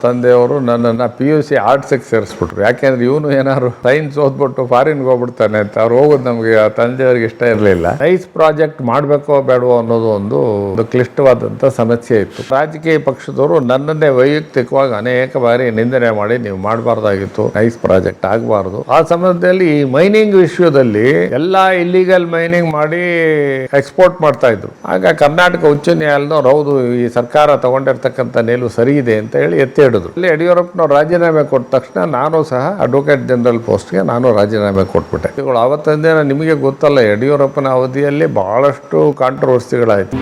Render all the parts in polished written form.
ತಂದೆಯವರು ನನ್ನನ್ನು PUC ಆರ್ಟ್ಸಿಗೆ ಸೇರಿಸ್ಬಿಟ್ರು. ಯಾಕೆಂದ್ರೆ ಇವನು ಏನಾದ್ರು ಸೈನ್ಸ್ ಓದ್ಬಿಟ್ಟು ಫಾರಿನ್ಗೆ ಹೋಗ್ಬಿಡ್ತಾನೆ ಅಂತ. ಅವ್ರು ಹೋಗೋದು ನಮಗೆ ತಂದೆಯವ್ರಿಗೆ ಇಷ್ಟ ಇರಲಿಲ್ಲ. ನೈಸ್ ಪ್ರಾಜೆಕ್ಟ್ ಮಾಡಬೇಕೋ ಬೇಡವೋ ಅನ್ನೋದು ಒಂದು ಕ್ಲಿಷ್ಟವಾದಂಥ ಸಮಸ್ಯೆ ಇತ್ತು. ರಾಜಕೀಯ ಪಕ್ಷದವರು ನನ್ನನ್ನೇ ವೈಯಕ್ತಿಕವಾಗಿ ಅನೇಕ ಬಾರಿ ನಿಂದನೆ ಮಾಡಿ ನೀವು ಮಾಡಬಾರ್ದಾಗಿತ್ತು, ನೈಸ್ ಪ್ರಾಜೆಕ್ಟ್ ಆಗಬಾರ್ದು. ಆ ಸಮಯದಲ್ಲಿ ಈ ಮೈನಿಂಗ್ ವಿಷಯದಲ್ಲಿ ಎಲ್ಲ ಇಲ್ಲಿಗಲ್ ಮೈನಿಂಗ್ ಮಾಡಿ ಎಕ್ಸ್ಪೋರ್ಟ್ ಮಾಡ್ತಾ ಇದ್ರು. ಆಗ ಕರ್ನಾಟಕ ಉಚ್ಚ ನ್ಯಾಯಾಲಯದವ್ರು ಹೌದು ಈ ಸರ್ಕಾರ ತಗೊಂಡಿರ್ತಕ್ಕಂಥ ನಿಲುವು ಸರಿ ಇದೆ ಅಂತ ಹೇಳಿ ಎತ್ತಿ ಹಿಡಿದ್ರು. ಅಲ್ಲಿ ಯಡಿಯೂರಪ್ಪನವ್ರು ರಾಜೀನಾಮೆ ಕೊಟ್ಟ ತಕ್ಷಣ ನಾನು ಸಹ ಅಡ್ವೊಕೇಟ್ ಜನರಲ್ ಪೋಸ್ಟ್ಗೆ ನಾನು ರಾಜೀನಾಮೆ ಕೊಟ್ಬಿಟ್ಟೆ. ಅವತ್ತಿನ ದಿನ ನಿಮಗೆ ಗೊತ್ತಲ್ಲ, ಯಡಿಯೂರಪ್ಪನ ಅವಧಿಯಲ್ಲಿ ಬಹಳಷ್ಟು ಕಾಂಟ್ರವರ್ಸಿಗಳಾಯಿತು.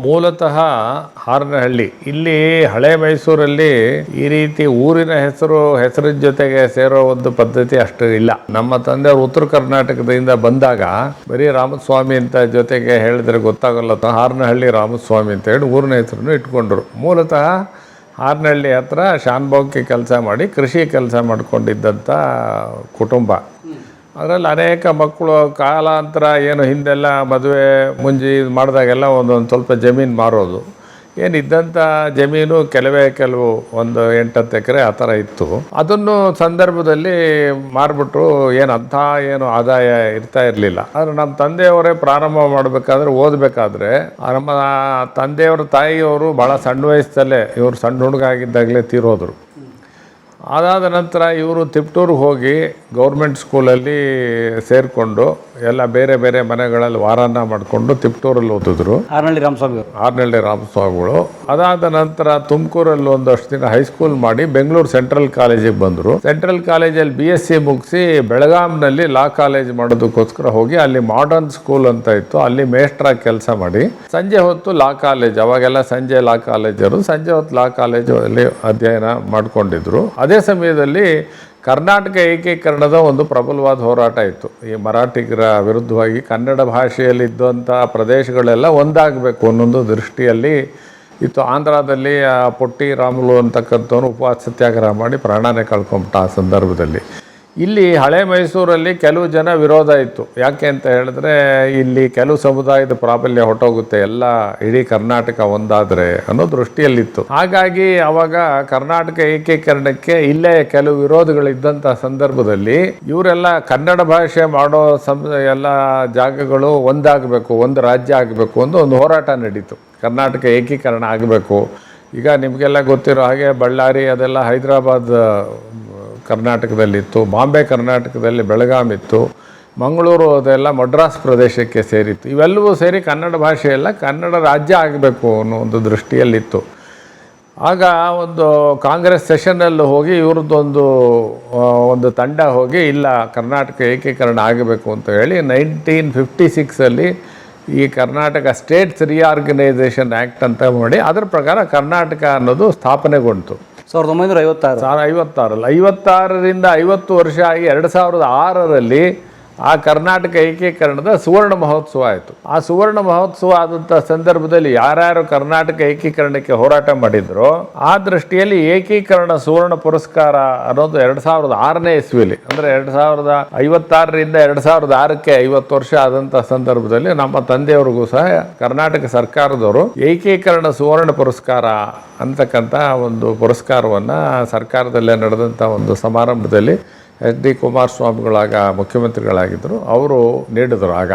ಮೂಲತಃ ಹಾರನಹಳ್ಳಿ. ಇಲ್ಲಿ ಹಳೆ ಮೈಸೂರಲ್ಲಿ ಈ ರೀತಿ ಊರಿನ ಹೆಸರಿನ ಜೊತೆಗೆ ಸೇರೋ ಒಂದು ಪದ್ಧತಿ ಅಷ್ಟು ಇಲ್ಲ. ನಮ್ಮ ತಂದೆಯವರು ಉತ್ತರ ಕರ್ನಾಟಕದಿಂದ ಬಂದಾಗ ಬರೀ ರಾಮಸ್ವಾಮಿ ಅಂತ ಜೊತೆಗೆ ಹೇಳಿದ್ರೆ ಗೊತ್ತಾಗಲ್ಲ, ಹಾರನಹಳ್ಳಿ ರಾಮಸ್ವಾಮಿ ಅಂತ ಹೇಳಿ ಊರಿನ ಹೆಸರನ್ನು ಇಟ್ಕೊಂಡ್ರು. ಮೂಲತಃ ಹಾರನಹಳ್ಳಿ ಹತ್ರ ಶಾನ್ಭೋಗ್ಯ ಕೆಲಸ ಮಾಡಿ ಕೃಷಿ ಕೆಲಸ ಮಾಡ್ಕೊಂಡಿದ್ದಂಥ ಕುಟುಂಬ. ಅದರಲ್ಲಿ ಅನೇಕ ಮಕ್ಕಳು ಕಾಲಾಂತರ ಏನು ಹಿಂದೆಲ್ಲ ಮದುವೆ ಮುಂಜಿ ಮಾಡಿದಾಗೆಲ್ಲ ಒಂದೊಂದು ಸ್ವಲ್ಪ ಜಮೀನು ಮಾರೋದು, ಏನಿದ್ದಂಥ ಜಮೀನು ಕೆಲವು ಒಂದು 8-10 ಎಕರೆ ಆ ಥರ ಇತ್ತು. ಅದನ್ನು ಸಂದರ್ಭದಲ್ಲಿ ಮಾರ್ಬಿಟ್ರು. ಏನು ಆದಾಯ ಇರ್ತಾ ಇರಲಿಲ್ಲ. ಆದರೆ ನಮ್ಮ ತಂದೆಯವರೇ ಪ್ರಾರಂಭ ಮಾಡಬೇಕಾದ್ರೆ ಓದಬೇಕಾದ್ರೆ ನಮ್ಮ ತಂದೆಯವರ ತಾಯಿಯವರು ಭಾಳ ಸಣ್ಣ ವಯಸ್ಸಲ್ಲೇ, ಇವರು ಸಣ್ಣ ಹುಡುಗ ಆಗಿದ್ದಾಗಲೇ ತೀರೋದ್ರು. ಅದಾದ ನಂತರ ಇವರು ತಿಪ್ಟೂರಿಗೆ ಹೋಗಿ ಗೌರ್ಮೆಂಟ್ ಸ್ಕೂಲಲ್ಲಿ ಸೇರಿಕೊಂಡು ಎಲ್ಲ ಬೇರೆ ಬೇರೆ ಮನೆಗಳಲ್ಲಿ ವಾರಾನ್ನ ಮಾಡಿಕೊಂಡು ತಿಪ್ಟೂರಲ್ಲಿ ಓದಿದ್ರು. ಹಾರನಹಳ್ಳಿ ರಾಮಸ್ವಾಮಿಗಳು. ಅದಾದ ನಂತರ ತುಮಕೂರಲ್ಲಿ ಒಂದಷ್ಟು ದಿನ ಹೈಸ್ಕೂಲ್ ಮಾಡಿ ಬೆಂಗಳೂರು ಸೆಂಟ್ರಲ್ ಕಾಲೇಜಿಗೆ ಬಂದರು. ಸೆಂಟ್ರಲ್ ಕಾಲೇಜಲ್ಲಿ BSc ಮುಗಿಸಿ ಬೆಳಗಾಂನಲ್ಲಿ ಲಾ ಕಾಲೇಜ್ ಮಾಡೋದಕ್ಕೋಸ್ಕರ ಹೋಗಿ ಅಲ್ಲಿ ಮಾಡರ್ನ್ ಸ್ಕೂಲ್ ಅಂತ ಇತ್ತು, ಅಲ್ಲಿ ಮೇಸ್ಟ್ರಾಗಿ ಕೆಲಸ ಮಾಡಿ ಸಂಜೆ ಹೊತ್ತು ಲಾ ಕಾಲೇಜ್, ಅವಾಗೆಲ್ಲ ಸಂಜೆ ಲಾ ಕಾಲೇಜ್ ಇರೋದು, ಸಂಜೆ ಹೊತ್ತು ಲಾ ಕಾಲೇಜಲ್ಲಿ ಅಧ್ಯಯನ ಮಾಡ್ಕೊಂಡಿದ್ರು. ಅದೇ ಸಮಯದಲ್ಲಿ ಕರ್ನಾಟಕ ಏಕೀಕರಣದ ಒಂದು ಪ್ರಬಲವಾದ ಹೋರಾಟ ಇತ್ತು. ಈ ಮರಾಠಿಗರ ವಿರುದ್ಧವಾಗಿ ಕನ್ನಡ ಭಾಷೆಯಲ್ಲಿ ಇದ್ದಂಥ ಪ್ರದೇಶಗಳೆಲ್ಲ ಒಂದಾಗಬೇಕು ಅನ್ನೊಂದು ದೃಷ್ಟಿಯಲ್ಲಿ ಇತ್ತು. ಆಂಧ್ರದಲ್ಲಿ ಪೊಟ್ಟಿ ರಾಮುಲು ಅಂತಕ್ಕಂಥವ್ರು ಉಪವಾಸ ಸತ್ಯಾಗ್ರಹ ಮಾಡಿ ಪ್ರಾಣನೇ ಕಳ್ಕೊಂಬಿಟ್ಟ. ಆ ಸಂದರ್ಭದಲ್ಲಿ ಇಲ್ಲಿ ಹಳೆ ಮೈಸೂರಲ್ಲಿ ಕೆಲವು ಜನ ವಿರೋಧ ಇತ್ತು. ಯಾಕೆ ಅಂತ ಹೇಳಿದ್ರೆ ಇಲ್ಲಿ ಕೆಲವು ಸಮುದಾಯದ ಪ್ರಾಬಲ್ಯ ಹೊಟ್ಟೋಗುತ್ತೆ, ಎಲ್ಲ ಇಡೀ ಕರ್ನಾಟಕ ಒಂದಾದರೆ ಅನ್ನೋ ದೃಷ್ಟಿಯಲ್ಲಿತ್ತು. ಹಾಗಾಗಿ ಅವಾಗ ಕರ್ನಾಟಕ ಏಕೀಕರಣಕ್ಕೆ ಇಲ್ಲೇ ಕೆಲವು ವಿರೋಧಗಳಿದ್ದಂಥ ಸಂದರ್ಭದಲ್ಲಿ ಇವರೆಲ್ಲ ಕನ್ನಡ ಭಾಷೆ ಮಾಡೋ ಎಲ್ಲ ಜಾಗಗಳು ಒಂದಾಗಬೇಕು, ಒಂದು ರಾಜ್ಯ ಆಗಬೇಕು ಅಂತ ಒಂದು ಹೋರಾಟ ನಡೀತು. ಕರ್ನಾಟಕ ಏಕೀಕರಣ ಆಗಬೇಕು. ಈಗ ನಿಮಗೆಲ್ಲ ಗೊತ್ತಿರೋ ಹಾಗೆ ಬಳ್ಳಾರಿ ಅದೆಲ್ಲ ಹೈದರಾಬಾದ್ ಕರ್ನಾಟಕದಲ್ಲಿತ್ತು, ಬಾಂಬೆ ಕರ್ನಾಟಕದಲ್ಲಿ ಬೆಳಗಾಂ ಇತ್ತು, ಮಂಗಳೂರು ಅದೆಲ್ಲ ಮಡ್ರಾಸ್ ಪ್ರದೇಶಕ್ಕೆ ಸೇರಿತ್ತು. ಇವೆಲ್ಲವೂ ಸೇರಿ ಕನ್ನಡ ಭಾಷೆಯೆಲ್ಲ ಕನ್ನಡ ರಾಜ್ಯ ಆಗಬೇಕು ಅನ್ನೋ ಒಂದು ದೃಷ್ಟಿಯಲ್ಲಿತ್ತು. ಆಗ ಒಂದು ಕಾಂಗ್ರೆಸ್ ಸೆಷನ್ನಲ್ಲಿ ಹೋಗಿ ಇವ್ರದ್ದೊಂದು ತಂಡ ಹೋಗಿ ಇಲ್ಲ ಕರ್ನಾಟಕ ಏಕೀಕರಣ ಆಗಬೇಕು ಅಂತ ಹೇಳಿ 1956 ಈ ಕರ್ನಾಟಕ ಸ್ಟೇಟ್ಸ್ ರಿಆರ್ಗನೈಸೇಷನ್ ಆ್ಯಕ್ಟ್ ಅಂತ ಮಾಡಿ ಅದರ ಪ್ರಕಾರ ಕರ್ನಾಟಕ ಅನ್ನೋದು ಸ್ಥಾಪನೆಗೊಂಡಿತು. 1956 56ರಿಂದ 50 ವರ್ಷ ಆಗಿ 2006ರಲ್ಲಿ ಆ ಕರ್ನಾಟಕ ಏಕೀಕರಣದ ಸುವರ್ಣ ಮಹೋತ್ಸವ ಆಯಿತು. ಆ ಸುವರ್ಣ ಮಹೋತ್ಸವ ಆದಂಥ ಸಂದರ್ಭದಲ್ಲಿ ಯಾರ್ಯಾರು ಕರ್ನಾಟಕ ಏಕೀಕರಣಕ್ಕೆ ಹೋರಾಟ ಮಾಡಿದ್ರು ಆ ದೃಷ್ಟಿಯಲ್ಲಿ ಏಕೀಕರಣ ಸುವರ್ಣ ಪುರಸ್ಕಾರ ಅನ್ನೋದು 2006ನೇ ಇಸ್ವಿಲಿ, ಅಂದರೆ 2056ರಿಂದ 2006ಕ್ಕೆ 50 ವರ್ಷ ಆದಂಥ ಸಂದರ್ಭದಲ್ಲಿ ನಮ್ಮ ತಂದೆಯವ್ರಿಗೂ ಸಹ ಕರ್ನಾಟಕ ಸರ್ಕಾರದವರು ಏಕೀಕರಣ ಸುವರ್ಣ ಪುರಸ್ಕಾರ ಅಂತಕ್ಕಂಥ ಒಂದು ಪುರಸ್ಕಾರವನ್ನು ಸರ್ಕಾರದಲ್ಲೇ ನಡೆದಂಥ ಒಂದು ಸಮಾರಂಭದಲ್ಲಿ HD ಕುಮಾರಸ್ವಾಮಿಗಳಾಗ ಮುಖ್ಯಮಂತ್ರಿಗಳಾಗಿದ್ದರು, ಅವರು ನೀಡಿದರು ಆಗ.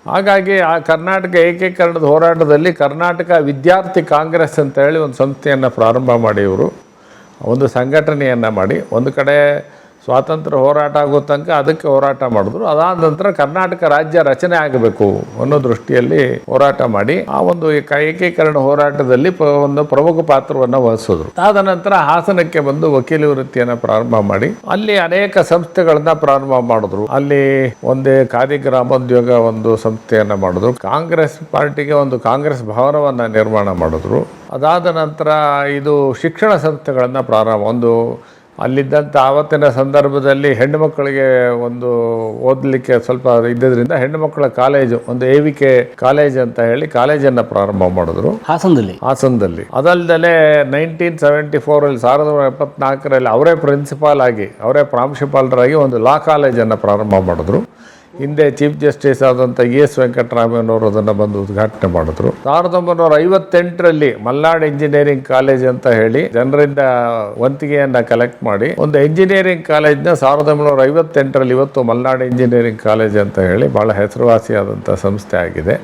ಹಾಗಾಗಿ ಆ ಕರ್ನಾಟಕ ಏಕೀಕರಣದ ಹೋರಾಟದಲ್ಲಿ ಕರ್ನಾಟಕ ವಿದ್ಯಾರ್ಥಿ ಕಾಂಗ್ರೆಸ್ ಅಂತ ಹೇಳಿ ಒಂದು ಸಂಸ್ಥೆಯನ್ನು ಪ್ರಾರಂಭ ಮಾಡಿ ಇವರು ಒಂದು ಸಂಘಟನೆಯನ್ನು ಮಾಡಿ ಒಂದು ಕಡೆ ಸ್ವಾತಂತ್ರ್ಯ ಹೋರಾಟ ಆಗೋ ತನಕ ಅದಕ್ಕೆ ಹೋರಾಟ ಮಾಡಿದ್ರು. ಅದಾದ ನಂತರ ಕರ್ನಾಟಕ ರಾಜ್ಯ ರಚನೆ ಆಗಬೇಕು ಅನ್ನೋ ದೃಷ್ಟಿಯಲ್ಲಿ ಹೋರಾಟ ಮಾಡಿ ಆ ಒಂದು ಏಕೀಕರಣ ಹೋರಾಟದಲ್ಲಿ ಒಂದು ಪ್ರಮುಖ ಪಾತ್ರವನ್ನು ವಹಿಸಿದ್ರು. ಅದಾದ ನಂತರ ಹಾಸನಕ್ಕೆ ಬಂದು ವಕೀಲಿ ವೃತ್ತಿಯನ್ನು ಪ್ರಾರಂಭ ಮಾಡಿ ಅಲ್ಲಿ ಅನೇಕ ಸಂಸ್ಥೆಗಳನ್ನ ಪ್ರಾರಂಭ ಮಾಡಿದ್ರು. ಅಲ್ಲಿ ಒಂದೇ ಖಾದಿ ಗ್ರಾಮೋದ್ಯೋಗ ಒಂದು ಸಂಸ್ಥೆಯನ್ನು ಮಾಡಿದ್ರು. ಕಾಂಗ್ರೆಸ್ ಪಾರ್ಟಿಗೆ ಒಂದು ಕಾಂಗ್ರೆಸ್ ಭವನವನ್ನು ನಿರ್ಮಾಣ ಮಾಡಿದ್ರು. ಅದಾದ ನಂತರ ಇದು ಶಿಕ್ಷಣ ಸಂಸ್ಥೆಗಳನ್ನು ಪ್ರಾರಂಭ ಅಲ್ಲಿದ್ದಂಥ ಆವತ್ತಿನ ಸಂದರ್ಭದಲ್ಲಿ ಹೆಣ್ಣು ಮಕ್ಕಳಿಗೆ ಒಂದು ಓದಲಿಕ್ಕೆ ಸ್ವಲ್ಪ ಇದ್ದದ್ರಿಂದ ಹೆಣ್ಣು ಮಕ್ಕಳ ಕಾಲೇಜು ಒಂದು AVK ಕಾಲೇಜ್ ಅಂತ ಹೇಳಿ ಕಾಲೇಜನ್ನು ಪ್ರಾರಂಭ ಮಾಡಿದ್ರು ಹಾಸನದಲ್ಲಿ. ಅದಲ್ಲದೆ 1974 1974 ಅವರೇ ಪ್ರಿನ್ಸಿಪಾಲ್ ಆಗಿ ಅವರೇ ಪ್ರಾಂಶುಪಾಲರಾಗಿ ಒಂದು ಲಾ ಕಾಲೇಜನ್ನು ಪ್ರಾರಂಭ ಮಾಡಿದ್ರು. ಹಿಂದೆ ಚೀಫ್ ಜಸ್ಟಿಸ್ ಆದಂಥ ಎಸ್ ವೆಂಕಟರಾಮಯ್ಯ ಅವರು ಅದನ್ನು ಬಂದು ಉದ್ಘಾಟನೆ ಮಾಡಿದ್ರು. 1958ರಲ್ಲಿ ಮಲ್ನಾಡ್ ಇಂಜಿನಿಯರಿಂಗ್ ಕಾಲೇಜ್ ಅಂತ ಹೇಳಿ ಜನರಿಂದ ವಂತಿಗೆಯನ್ನ ಕಲೆಕ್ಟ್ ಮಾಡಿ ಒಂದು ಇಂಜಿನಿಯರಿಂಗ್ ಕಾಲೇಜ್ನ 1958ರಲ್ಲಿ ಇವತ್ತು ಮಲ್ನಾಡ್ ಇಂಜಿನಿಯರಿಂಗ್ ಕಾಲೇಜ್ ಅಂತ ಹೇಳಿ ಬಹಳ ಹೆಸರುವಾಸಿಯಾದಂಥ ಸಂಸ್ಥೆ ಆಗಿದೆ.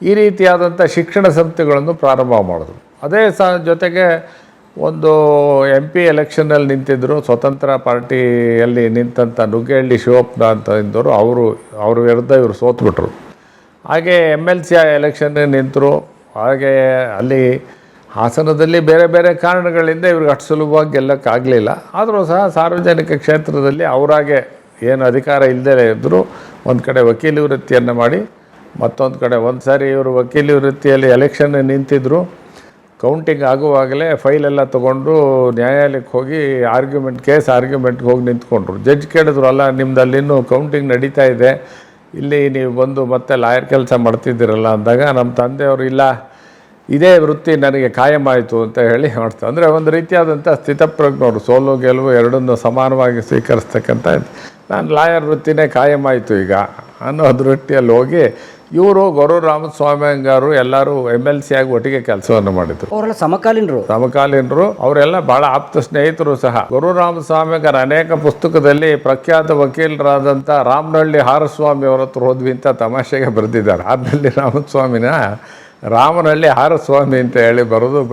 ಈ ರೀತಿಯಾದಂಥ ಶಿಕ್ಷಣ ಸಂಸ್ಥೆಗಳನ್ನು ಪ್ರಾರಂಭ ಮಾಡಿದ್ರು. ಅದೇ ಜೊತೆಗೆ ಒಂದು MP ಎಲೆಕ್ಷನ್ನಲ್ಲಿ ನಿಂತಿದ್ದರು. ಸ್ವತಂತ್ರ ಪಾರ್ಟಿಯಲ್ಲಿ ನಿಂತಂಥ ನುಗ್ಗೇಹಳ್ಳಿ ಶಿವಪ್ಪ ಅಂತ ಇದ್ದವರು, ಅವ್ರ ವಿರುದ್ಧ ಇವರು ಸೋತ್ಬಿಟ್ರು. ಹಾಗೆ MLC ಎಲೆಕ್ಷನ್ ನಿಂತರು. ಹಾಗೆ ಅಲ್ಲಿ ಹಾಸನದಲ್ಲಿ ಬೇರೆ ಬೇರೆ ಕಾರಣಗಳಿಂದ ಇವ್ರಿಗೆ ಅಷ್ಟು ಸುಲಭವಾಗಿ ಗೆಲ್ಲಕ್ಕಾಗಲಿಲ್ಲ. ಆದರೂ ಸಹ ಸಾರ್ವಜನಿಕ ಕ್ಷೇತ್ರದಲ್ಲಿ ಅವರಾಗೆ ಏನು ಅಧಿಕಾರ ಇಲ್ಲದೇ ಇದ್ದರು ಒಂದು ಕಡೆ ವಕೀಲಿ ವೃತ್ತಿಯನ್ನು ಮಾಡಿ, ಮತ್ತೊಂದು ಕಡೆ ಒಂದು ಸಾರಿ ಇವರು ವಕೀಲಿ ವೃತ್ತಿಯಲ್ಲಿ ಎಲೆಕ್ಷನ್ ನಿಂತಿದ್ದರು. ಕೌಂಟಿಂಗ್ ಆಗುವಾಗಲೇ ಫೈಲೆಲ್ಲ ತೊಗೊಂಡು ನ್ಯಾಯಾಲಯಕ್ಕೆ ಹೋಗಿ ಆರ್ಗ್ಯುಮೆಂಟ್ಗೆ ಹೋಗಿ ನಿಂತ್ಕೊಂಡ್ರು. ಜಡ್ಜ್ ಕೇಳಿದ್ರು, ಅಲ್ಲ ನಿಮ್ದು ಅಲ್ಲಿನ್ನೂ ಕೌಂಟಿಂಗ್ ನಡೀತಾ ಇದೆ, ಇಲ್ಲಿ ನೀವು ಬಂದು ಮತ್ತೆ ಲಾಯರ್ ಕೆಲಸ ಮಾಡ್ತಿದ್ದೀರಲ್ಲ ಅಂದಾಗ ನಮ್ಮ ತಂದೆಯವರು ಇಲ್ಲ, ಇದೇ ವೃತ್ತಿ ನನಗೆ ಕಾಯಮಾಯಿತು ಅಂತ ಹೇಳಿ ಮಾಡ್ತಾರೆ. ಅಂದರೆ ಒಂದು ರೀತಿಯಾದಂಥ ಸ್ಥಿತಪ್ರಜ್ಞರು, ಸೋಲು ಗೆಲುವು ಎರಡನ್ನೂ ಸಮಾನವಾಗಿ ಸ್ವೀಕರಿಸ್ತಕ್ಕಂಥ, ನಾನು ಲಾಯರ್ ವೃತ್ತಿನೇ ಕಾಯಮಾಯಿತು ಈಗ ಅನ್ನೋ ದೃಷ್ಟಿಯಲ್ಲಿ ಹೋಗಿ ಇವರು ಗೊರು ರಾಮಸ್ವಾಮಿ ಅಂಗಾರು ಎಲ್ಲರೂ MLC ಆಗಿ ಒಟ್ಟಿಗೆ ಕೆಲಸವನ್ನು ಮಾಡಿದ್ರು. ಅವರೆಲ್ಲ ಸಮಕಾಲೀನರು. ಅವರೆಲ್ಲ ಬಹಳ ಆಪ್ತ ಸ್ನೇಹಿತರು ಸಹ. ಗೊರು ರಾಮಸ್ವಾಮಿ ಅಂಗಾರ ಅನೇಕ ಪುಸ್ತಕದಲ್ಲಿ ಪ್ರಖ್ಯಾತ ವಕೀಲರಾದಂಥ ರಾಮನಹಳ್ಳಿ ಹಾರಸ್ವಾಮಿ ಅವರ ಹತ್ರ ಹೋದ್ವಿ ಅಂತ ತಮಾಷೆಗೆ ಬರೆದಿದ್ದಾರೆ. ಹಾರನಹಳ್ಳಿ ರಾಮಸ್ವಾಮಿನ ರಾಮನಹಳ್ಳಿ ಹಾರಸ್ವಾಮಿ ಅಂತ ಹೇಳಿ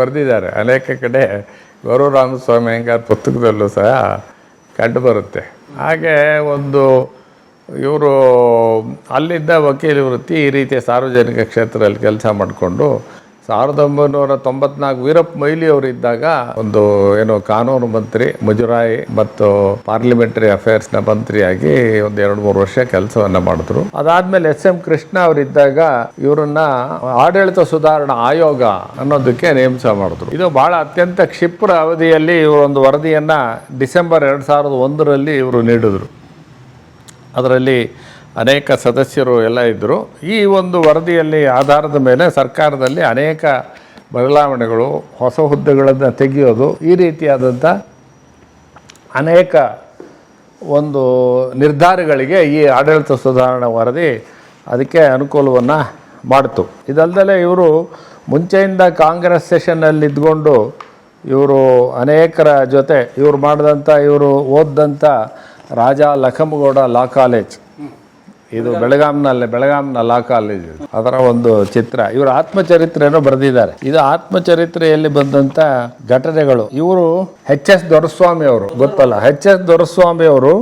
ಬರೆದಿದ್ದಾರೆ. ಅನೇಕ ಕಡೆ ಗೊರು ರಾಮಸ್ವಾಮಿ ಅಂಗಾರ ಪುಸ್ತಕದಲ್ಲೂ ಸಹ ಕಂಡುಬರುತ್ತೆ. ಹಾಗೆ ಇವರು ಅಲ್ಲಿದ್ದ ವಕೀಲಿ ವೃತ್ತಿ ಈ ರೀತಿಯ ಸಾರ್ವಜನಿಕ ಕ್ಷೇತ್ರದಲ್ಲಿ ಕೆಲಸ ಮಾಡಿಕೊಂಡು 1994 ವೀರಪ್ಪ ಮೊಯ್ಲಿ ಅವರಿದ್ದಾಗ ಕಾನೂನು ಮಂತ್ರಿ, ಮುಜರಾಯಿ ಮತ್ತು ಪಾರ್ಲಿಮೆಂಟರಿ ಅಫೇರ್ಸ್ನ ಮಂತ್ರಿಯಾಗಿ ಒಂದು 2-3 ವರ್ಷ ಕೆಲಸವನ್ನು ಮಾಡಿದ್ರು. ಅದಾದಮೇಲೆ SM ಕೃಷ್ಣ ಅವರಿದ್ದಾಗ ಇವರನ್ನ ಆಡಳಿತ ಸುಧಾರಣಾ ಆಯೋಗ ಅನ್ನೋದಕ್ಕೆ ನೇಮಕ ಮಾಡಿದ್ರು. ಇದು ಬಹಳ ಅತ್ಯಂತ ಕ್ಷಿಪ್ರ ಅವಧಿಯಲ್ಲಿ ಇವರೊಂದು ವರದಿಯನ್ನು ಡಿಸೆಂಬರ್ 2001ರಲ್ಲಿ ಇವರು ನೀಡಿದ್ರು. ಅದರಲ್ಲಿ ಅನೇಕ ಸದಸ್ಯರು ಎಲ್ಲ ಇದ್ದರು. ಈ ಒಂದು ವರದಿಯಲ್ಲಿ ಆಧಾರದ ಮೇಲೆ ಸರ್ಕಾರದಲ್ಲಿ ಅನೇಕ ಬದಲಾವಣೆಗಳು, ಹೊಸ ಹುದ್ದೆಗಳನ್ನು ತೆಗೆಯೋದು, ಈ ರೀತಿಯಾದಂಥ ಅನೇಕ ನಿರ್ಧಾರಗಳಿಗೆ ಈ ಆಡಳಿತ ಸುಧಾರಣಾ ವರದಿ ಅದಕ್ಕೆ ಅನುಕೂಲವನ್ನು ಮಾಡಿತು. ಇದಲ್ಲದೆ ಇವರು ಮುಂಚೆಯಿಂದ ಕಾಂಗ್ರೆಸ್ ಸೆಷನ್ನಲ್ಲಿ ಇದ್ಕೊಂಡು ಇವರು ಅನೇಕರ ಜೊತೆ ಇವರು ಓದಿದಂಥ ರಾಜಾ ಲಖಮಗೌಡ ಲಾ ಕಾಲೇಜ್, ಇದು ಬೆಳಗಾಂನ ಲಾ ಕಾಲೇಜ್, ಅದರ ಒಂದು ಚಿತ್ರ, ಇವರ ಆತ್ಮಚರಿತ್ರೆಯನ್ನು ಬರೆದಿದ್ದಾರೆ. ಇದು ಆತ್ಮಚರಿತ್ರೆಯಲ್ಲಿ ಬಂದಂಥ ಘಟನೆಗಳು. ಇವರು HS ದೊರೆಸ್ವಾಮಿ ಅವರು, ಗೊತ್ತಲ್ಲ, HS ದೊರೆಸ್ವಾಮಿ ಅವರು,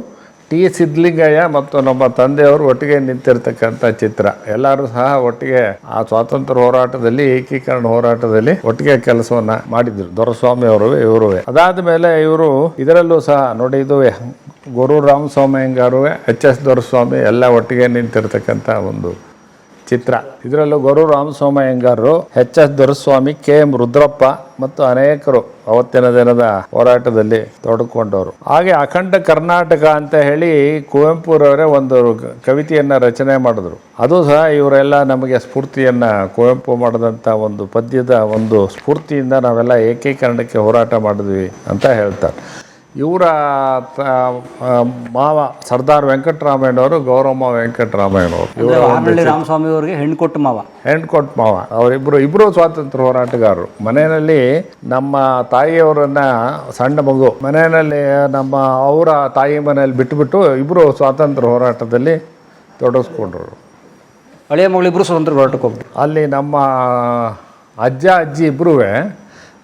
T ಸಿದ್ಧಲಿಂಗಯ್ಯ ಮತ್ತು ನಮ್ಮ ತಂದೆಯವರು ಒಟ್ಟಿಗೆ ನಿಂತಿರ್ತಕ್ಕಂಥ ಚಿತ್ರ. ಎಲ್ಲರೂ ಸಹ ಒಟ್ಟಿಗೆ ಆ ಸ್ವಾತಂತ್ರ್ಯ ಹೋರಾಟದಲ್ಲಿ, ಏಕೀಕರಣ ಹೋರಾಟದಲ್ಲಿ ಒಟ್ಟಿಗೆ ಕೆಲಸವನ್ನ ಮಾಡಿದ್ರು, ದೊರೆಸ್ವಾಮಿ ಅವರು ಇವರು. ಅದಾದ ಮೇಲೆ ಇವರು ಇದರಲ್ಲೂ ಸಹ ನೋಡಿ, ಇದು ಗೊರು ರಾಮಸ್ವಾಮಿ ಅಂಗಾರು, HS ದೊರೆಸ್ವಾಮಿ ಎಲ್ಲ ಒಟ್ಟಿಗೆ ನಿಂತಿರ್ತಕ್ಕಂಥ ಒಂದು ಚಿತ್ರ. ಇದರಲ್ಲೂ ಗೊರು ರಾಮಸ್ವಾಮಿ ಅಂಗಾರು, HS ದೊರೆಸ್ವಾಮಿ, KM ರುದ್ರಪ್ಪ ಮತ್ತು ಅನೇಕರು ಅವತ್ತಿನ ದಿನದ ಹೋರಾಟದಲ್ಲಿ ತೊಡಕೊಂಡವರು. ಹಾಗೆ ಅಖಂಡ ಕರ್ನಾಟಕ ಅಂತ ಹೇಳಿ ಕುವೆಂಪುರವರೇ ಒಂದು ಕವಿತೆಯನ್ನು ರಚನೆ ಮಾಡಿದ್ರು. ಅದು ಸಹ ಇವರೆಲ್ಲ ನಮಗೆ ಸ್ಫೂರ್ತಿಯನ್ನು, ಕುವೆಂಪು ಮಾಡಿದಂಥ ಒಂದು ಪದ್ಯದ ಒಂದು ಸ್ಫೂರ್ತಿಯಿಂದ ನಾವೆಲ್ಲ ಏಕೀಕರಣಕ್ಕೆ ಹೋರಾಟ ಮಾಡಿದ್ವಿ ಅಂತ ಹೇಳ್ತಾರೆ. ಇವರ ಮಾವ ಸರ್ದಾರ್ ವೆಂಕಟರಾಮಯ್ಯನವರು, ಗೌರಮ್ಮ ವೆಂಕಟರಾಮಯ್ಯನವರು, ರಾಮಸ್ವಾಮಿ ಅವರಿಗೆ ಹೆಣ್ಕೊಟ್ಟು ಮಾವ ಅವರಿಬ್ಬರು ಸ್ವಾತಂತ್ರ್ಯ ಹೋರಾಟಗಾರರು. ಮನೆಯಲ್ಲಿ ನಮ್ಮ ತಾಯಿಯವರನ್ನ, ಸಣ್ಣ ಮಗು ಮನೆಯಲ್ಲಿ ಅವರ ತಾಯಿ ಮನೆಯಲ್ಲಿ ಬಿಟ್ಟುಬಿಟ್ಟು ಇಬ್ಬರು ಸ್ವಾತಂತ್ರ್ಯ ಹೋರಾಟದಲ್ಲಿ ತೊಡಗಿಸ್ಕೊಂಡ್ರು. ಹಳೆಯ ಮಗಳಿಬ್ಬರು ಸ್ವಾತಂತ್ರ್ಯ ಹೋರಾಟಕ್ಕೆ ಹೋಗ್ಬಿಟ್ಟು ಅಲ್ಲಿ ನಮ್ಮ ಅಜ್ಜ ಅಜ್ಜಿ ಇಬ್ಬರೂ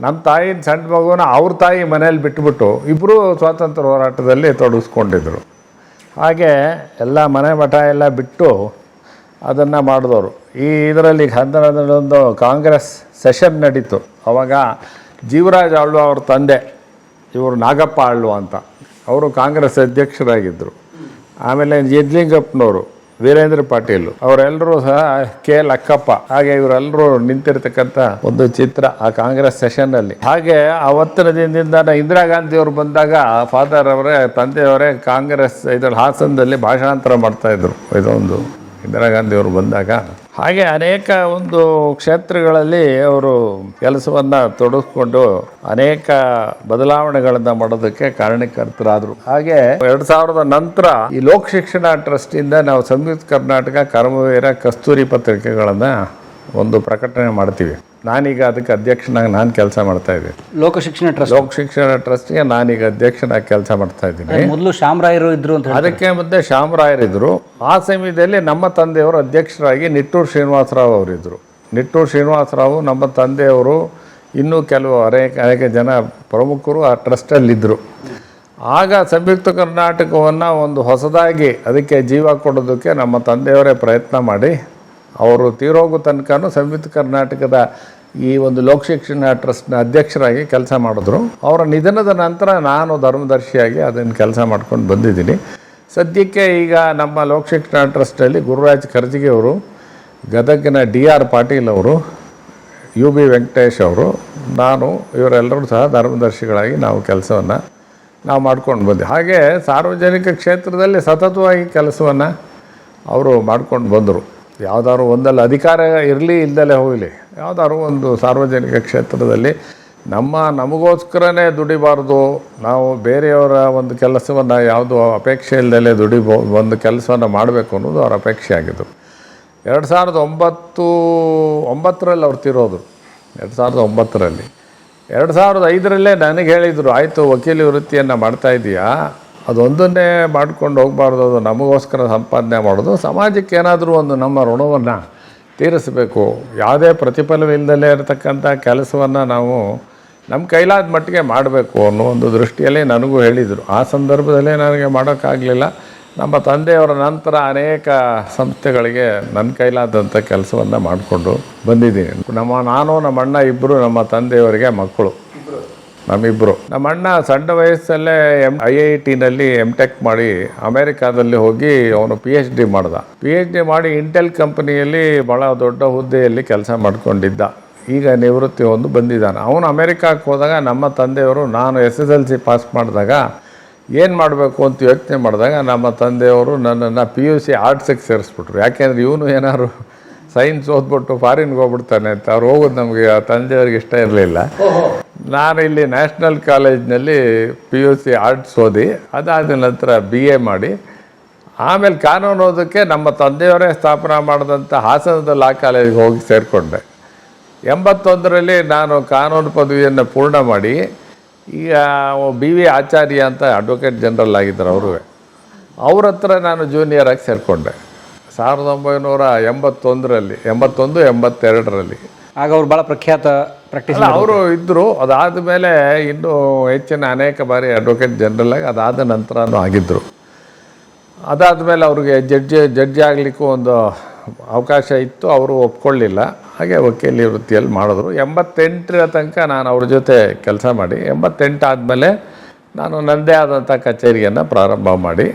ನಮ್ಮ ತಾಯಿನ ಸಣ್ಣ ಮಗುವನ್ನ ಅವ್ರ ತಾಯಿ ಮನೇಲಿ ಬಿಟ್ಟುಬಿಟ್ಟು ಇಬ್ಬರು ಸ್ವಾತಂತ್ರ್ಯ ಹೋರಾಟದಲ್ಲಿ ತೊಡಗಿಸ್ಕೊಂಡಿದ್ರು. ಹಾಗೆ ಎಲ್ಲ ಮನೆ ಮಠ ಎಲ್ಲ ಬಿಟ್ಟು ಅದನ್ನು ಮಾಡಿದವರು. ಇದರಲ್ಲಿ ಒಂದು ಕಾಂಗ್ರೆಸ್ ಸೆಷನ್ ನಡೀತು. ಅವಾಗ ಜೀವರಾಜ್ ಆಳ್ವ ಅವ್ರ ತಂದೆ ಇವರು ನಾಗಪ್ಪ ಆಳ್ವ ಅಂತ, ಅವರು ಕಾಂಗ್ರೆಸ್ ಅಧ್ಯಕ್ಷರಾಗಿದ್ದರು. ಆಮೇಲೆ ಯಡ್ಲಿಂಗಪ್ಪನವರು, ವೀರೇಂದ್ರ ಪಾಟೀಲ್ ಅವರೆಲ್ಲರೂ ಸಹ, ಕೆ ಲಕ್ಕಪ್ಪ, ಹಾಗೆ ಇವರೆಲ್ಲರೂ ನಿಂತಿರ್ತಕ್ಕಂಥ ಒಂದು ಚಿತ್ರ ಆ ಕಾಂಗ್ರೆಸ್ ಸೆಷನ್ ಅಲ್ಲಿ. ಹಾಗೆ ಅವತ್ತಿನ ದಿನದಿಂದ ಇಂದಿರಾ ಗಾಂಧಿ ಅವರು ಬಂದಾಗ ಫಾದರ್ ಅವರೇ, ತಂದೆಯವರೇ ಕಾಂಗ್ರೆಸ್ ಇದರಲ್ಲಿ ಹಾಸನದಲ್ಲಿ ಭಾಷಾಂತರ ಮಾಡ್ತಾ ಇದ್ರು. ಇದೊಂದು ಇಂದಿರಾ ಗಾಂಧಿಯವರು ಬಂದಾಗ. ಹಾಗೆ ಅನೇಕ ಒಂದು ಕ್ಷೇತ್ರಗಳಲ್ಲಿ ಅವರು ಕೆಲಸವನ್ನು ತೊಡಗಿಸ್ಕೊಂಡು ಅನೇಕ ಬದಲಾವಣೆಗಳನ್ನು ಮಾಡೋದಕ್ಕೆ ಕಾರಣಕರ್ತರಾದರು. ಹಾಗೆ 2000 ನಂತರ ಈ ಲೋಕ ಶಿಕ್ಷಣ ಟ್ರಸ್ಟಿಂದ ನಾವು ಸಂಯುಕ್ತ ಕರ್ನಾಟಕ ಕರ್ಮವೀರ ಕಸ್ತೂರಿ ಪತ್ರಿಕೆಗಳನ್ನು ಒಂದು ಪ್ರಕಟಣೆ ಮಾಡ್ತೀವಿ. ನಾನೀಗ ಅದಕ್ಕೆ ಅಧ್ಯಕ್ಷನಾಗಿ ನಾನು ಕೆಲಸ ಮಾಡ್ತಾ ಇದ್ದೀನಿ. ಲೋಕ ಶಿಕ್ಷಣ ಟ್ರಸ್ಟ್, ಲೋಕ ಶಿಕ್ಷಣ ಟ್ರಸ್ಟ್ಗೆ ನಾನೀಗ ಅಧ್ಯಕ್ಷನಾಗಿ ಕೆಲಸ ಮಾಡ್ತಾ ಇದ್ದೀನಿ. ಮೊದಲು ಶ್ಯಾಮರಾಯರು ಇದ್ರು ಅಂತ ಹೇಳಿ. ಅದಕ್ಕೆ ಮುಂದೆ ಶ್ಯಾಮರಾಯರಿದ್ದರು. ಆ ಸಮಯದಲ್ಲಿ ನಮ್ಮ ತಂದೆಯವರು ಅಧ್ಯಕ್ಷರಾಗಿ ನಿಟ್ಟೂರು ಶ್ರೀನಿವಾಸರಾವ್ ಅವರಿದ್ದರು. ನಿಟ್ಟೂರು ಶ್ರೀನಿವಾಸರಾವು ನಮ್ಮ ತಂದೆಯವರು ಇನ್ನೂ ಕೆಲವು ಅನೇಕ ಜನ ಪ್ರಮುಖರು ಆ ಟ್ರಸ್ಟಲ್ಲಿದ್ದರು. ಆಗ ಸಂಯುಕ್ತ ಕರ್ನಾಟಕವನ್ನು ಒಂದು ಹೊಸದಾಗಿ ಅದಕ್ಕೆ ಜೀವ ಕೊಡೋದಕ್ಕೆ ನಮ್ಮ ತಂದೆಯವರೇ ಪ್ರಯತ್ನ ಮಾಡಿ ಅವರು ತೀರೋಗೋ ತನಕನೂ ಸಂಯುಕ್ತ ಕರ್ನಾಟಕದ ಈ ಒಂದು ಲೋಕ ಶಿಕ್ಷಣ ಟ್ರಸ್ಟ್ನ ಅಧ್ಯಕ್ಷರಾಗಿ ಕೆಲಸ ಮಾಡಿದ್ರು. ಅವರ ನಿಧನದ ನಂತರ ನಾನು ಧರ್ಮದರ್ಶಿಯಾಗಿ ಅದನ್ನು ಕೆಲಸ ಮಾಡ್ಕೊಂಡು ಬಂದಿದ್ದೀನಿ. ಸದ್ಯಕ್ಕೆ ಈಗ ನಮ್ಮ ಲೋಕ ಶಿಕ್ಷಣ ಟ್ರಸ್ಟಲ್ಲಿ ಗುರುರಾಜ್ ಕರ್ಜಿಗೆ ಅವರು, ಗದಗಿನ DR ಪಾಟೀಲ್ ಅವರು, UB ವೆಂಕಟೇಶ್ ಅವರು, ನಾನು ಇವರೆಲ್ಲರೂ ಸಹ ಧರ್ಮದರ್ಶಿಗಳಾಗಿ ನಾವು ಕೆಲಸವನ್ನು ನಾವು ಮಾಡ್ಕೊಂಡು ಬಂದ್ವಿ. ಹಾಗೆ ಸಾರ್ವಜನಿಕ ಕ್ಷೇತ್ರದಲ್ಲಿ ಸತತವಾಗಿ ಕೆಲಸವನ್ನು ಅವರು ಮಾಡ್ಕೊಂಡು ಬಂದರು. ಯಾವುದಾದ್ರು ಒಂದಲ್ಲ ಅಧಿಕಾರ ಇರಲಿ ಇಲ್ಲದಲೇ ಹೋಗಲಿ, ಯಾವುದಾದ್ರು ಒಂದು ಸಾರ್ವಜನಿಕ ಕ್ಷೇತ್ರದಲ್ಲಿ ನಮಗೋಸ್ಕರನೇ ದುಡಿಬಾರ್ದು, ನಾವು ಬೇರೆಯವರ ಒಂದು ಕೆಲಸವನ್ನು ಯಾವುದೋ ಅಪೇಕ್ಷೆ ಇಲ್ಲದಲೇ ಒಂದು ಕೆಲಸವನ್ನು ಮಾಡಬೇಕು ಅನ್ನೋದು ಅವರ ಅಪೇಕ್ಷೆ ಆಗಿದ್ದು. 2009ರಲ್ಲಿ ಅವ್ರು ತೀರೋದು. 2009ರಲ್ಲಿ 2005ರಲ್ಲೇ ನನಗೆ ಹೇಳಿದರು, ಆಯಿತು ವಕೀಲಿ ವೃತ್ತಿಯನ್ನು ಮಾಡ್ತಾಯಿದ್ದೀಯಾ, ಅದೊಂದನ್ನೇ ಮಾಡ್ಕೊಂಡು ಹೋಗಬಾರ್ದು, ಅದು ನಮಗೋಸ್ಕರ ಸಂಪಾದನೆ ಮಾಡೋದು, ಸಮಾಜಕ್ಕೆ ಏನಾದರೂ ಒಂದು ನಮ್ಮ ಋಣವನ್ನು ತೀರಿಸಬೇಕು, ಯಾವುದೇ ಪ್ರತಿಫಲವಿಲ್ಲದಲೇ ಇರತಕ್ಕಂಥ ಕೆಲಸವನ್ನು ನಾವು ನಮ್ಮ ಕೈಲಾದ ಮಟ್ಟಿಗೆ ಮಾಡಬೇಕು ಅನ್ನೋ ಒಂದು ದೃಷ್ಟಿಯಲ್ಲಿ ನನಗೂ ಹೇಳಿದರು. ಆ ಸಂದರ್ಭದಲ್ಲೇ ನನಗೆ ಮಾಡೋಕ್ಕಾಗಲಿಲ್ಲ. ನಮ್ಮ ತಂದೆಯವರ ನಂತರ ಅನೇಕ ಸಂಸ್ಥೆಗಳಿಗೆ ನನ್ನ ಕೈಲಾದಂಥ ಕೆಲಸವನ್ನು ಮಾಡಿಕೊಂಡು ಬಂದಿದ್ದೀನಿ. ನಾನು ನಮ್ಮ ಅಣ್ಣ ಇಬ್ಬರು ನಮ್ಮ ತಂದೆಯವರಿಗೆ ಮಕ್ಕಳು, ನಮ್ಮಿಬ್ಬರು. ನಮ್ಮ ಅಣ್ಣ ಸಣ್ಣ ವಯಸ್ಸಲ್ಲೇ IIT-ನಲ್ಲಿ MTech ಮಾಡಿ ಅಮೇರಿಕಾದಲ್ಲಿ ಹೋಗಿ ಅವನು PhD ಮಾಡ್ದ. PhD ಮಾಡಿ ಇಂಟೆಲ್ ಕಂಪನಿಯಲ್ಲಿ ಭಾಳ ದೊಡ್ಡ ಹುದ್ದೆಯಲ್ಲಿ ಕೆಲಸ ಮಾಡ್ಕೊಂಡಿದ್ದ. ಈಗ ನಿವೃತ್ತಿ ಒಂದು ಬಂದಿದ್ದಾನೆ. ಅವನು ಅಮೇರಿಕಾಕ್ಕೆ ಹೋದಾಗ ನಮ್ಮ ತಂದೆಯವರು, ನಾನು SSLC ಪಾಸ್ ಮಾಡಿದಾಗ ಏನು ಮಾಡಬೇಕು ಅಂತ ಯೋಚನೆ ಮಾಡಿದಾಗ ನಮ್ಮ ತಂದೆಯವರು ನನ್ನನ್ನು PUC ಆರ್ಟ್ಸಿಗೆ ಸೇರಿಸ್ಬಿಟ್ರು. ಯಾಕೆಂದರೆ ಇವನು ಏನಾದ್ರು ಸೈನ್ಸ್ ಓದ್ಬಿಟ್ಟು ಫಾರಿನ್ಗೆ ಹೋಗ್ಬಿಡ್ತಾನೆ ಅಂತ. ಅವ್ರು ಹೋಗೋದು ನಮಗೆ ತಂದೆಯವ್ರಿಗೆ ಇಷ್ಟ ಇರಲಿಲ್ಲ. ನಾನು ಇಲ್ಲಿ ನ್ಯಾಷನಲ್ ಕಾಲೇಜ್ನಲ್ಲಿ PUC ಆರ್ಟ್ಸ್ ಓದಿ, ಅದಾದ ನಂತರ BA ಮಾಡಿ, ಆಮೇಲೆ ಕಾನೂನು ಓದೋಕ್ಕೆ ನಮ್ಮ ತಂದೆಯವರೇ ಸ್ಥಾಪನೆ ಮಾಡಿದಂಥ ಹಾಸನದ ಲಾ ಕಾಲೇಜಿಗೆ ಹೋಗಿ ಸೇರಿಕೊಂಡೆ. 81ರಲ್ಲಿ ನಾನು ಕಾನೂನು ಪದವಿಯನ್ನು ಪೂರ್ಣ ಮಾಡಿ, ಈಗ BV ಆಚಾರ್ಯ ಅಂತ ಅಡ್ವೊಕೇಟ್ ಜನರಲ್ ಆಗಿದ್ದರು ಅವರು. ಅವ್ರ ಹತ್ರ ನಾನು ಜೂನಿಯರಾಗಿ ಸೇರಿಕೊಂಡೆ 1981ರಲ್ಲಿ, 82ರಲ್ಲಿ. ಆಗ ಅವ್ರು ಭಾಳ ಪ್ರಖ್ಯಾತ ಪ್ರಾಕ್ಟೀಸ್ ಅವರು ಇದ್ದರು. ಅದಾದ ಮೇಲೆ ಇನ್ನೂ ಹೆಚ್ಚಿನ ಅನೇಕ ಬಾರಿ ಅಡ್ವೊಕೇಟ್ ಜನರಲ್ ಆಗಿ ಅದಾದ ನಂತರನೂ ಆಗಿದ್ದರು. ಅದಾದ ಮೇಲೆ ಅವ್ರಿಗೆ ಜಡ್ಜಿ ಆಗಲಿಕ್ಕೂ ಒಂದು ಅವಕಾಶ ಇತ್ತು, ಅವರು ಒಪ್ಕೊಳ್ಳಿಲ್ಲ. ಹಾಗೆ ವಕೀಲಿ ವೃತ್ತಿಯಲ್ಲಿ ಮಾಡಿದ್ರು. 88ರ ತನಕ ನಾನು ಅವ್ರ ಜೊತೆ ಕೆಲಸ ಮಾಡಿ, 88 ಆದಮೇಲೆ ನಾನು ನನ್ನದೇ ಆದಂಥ ಕಚೇರಿಯನ್ನು ಪ್ರಾರಂಭ ಮಾಡಿ,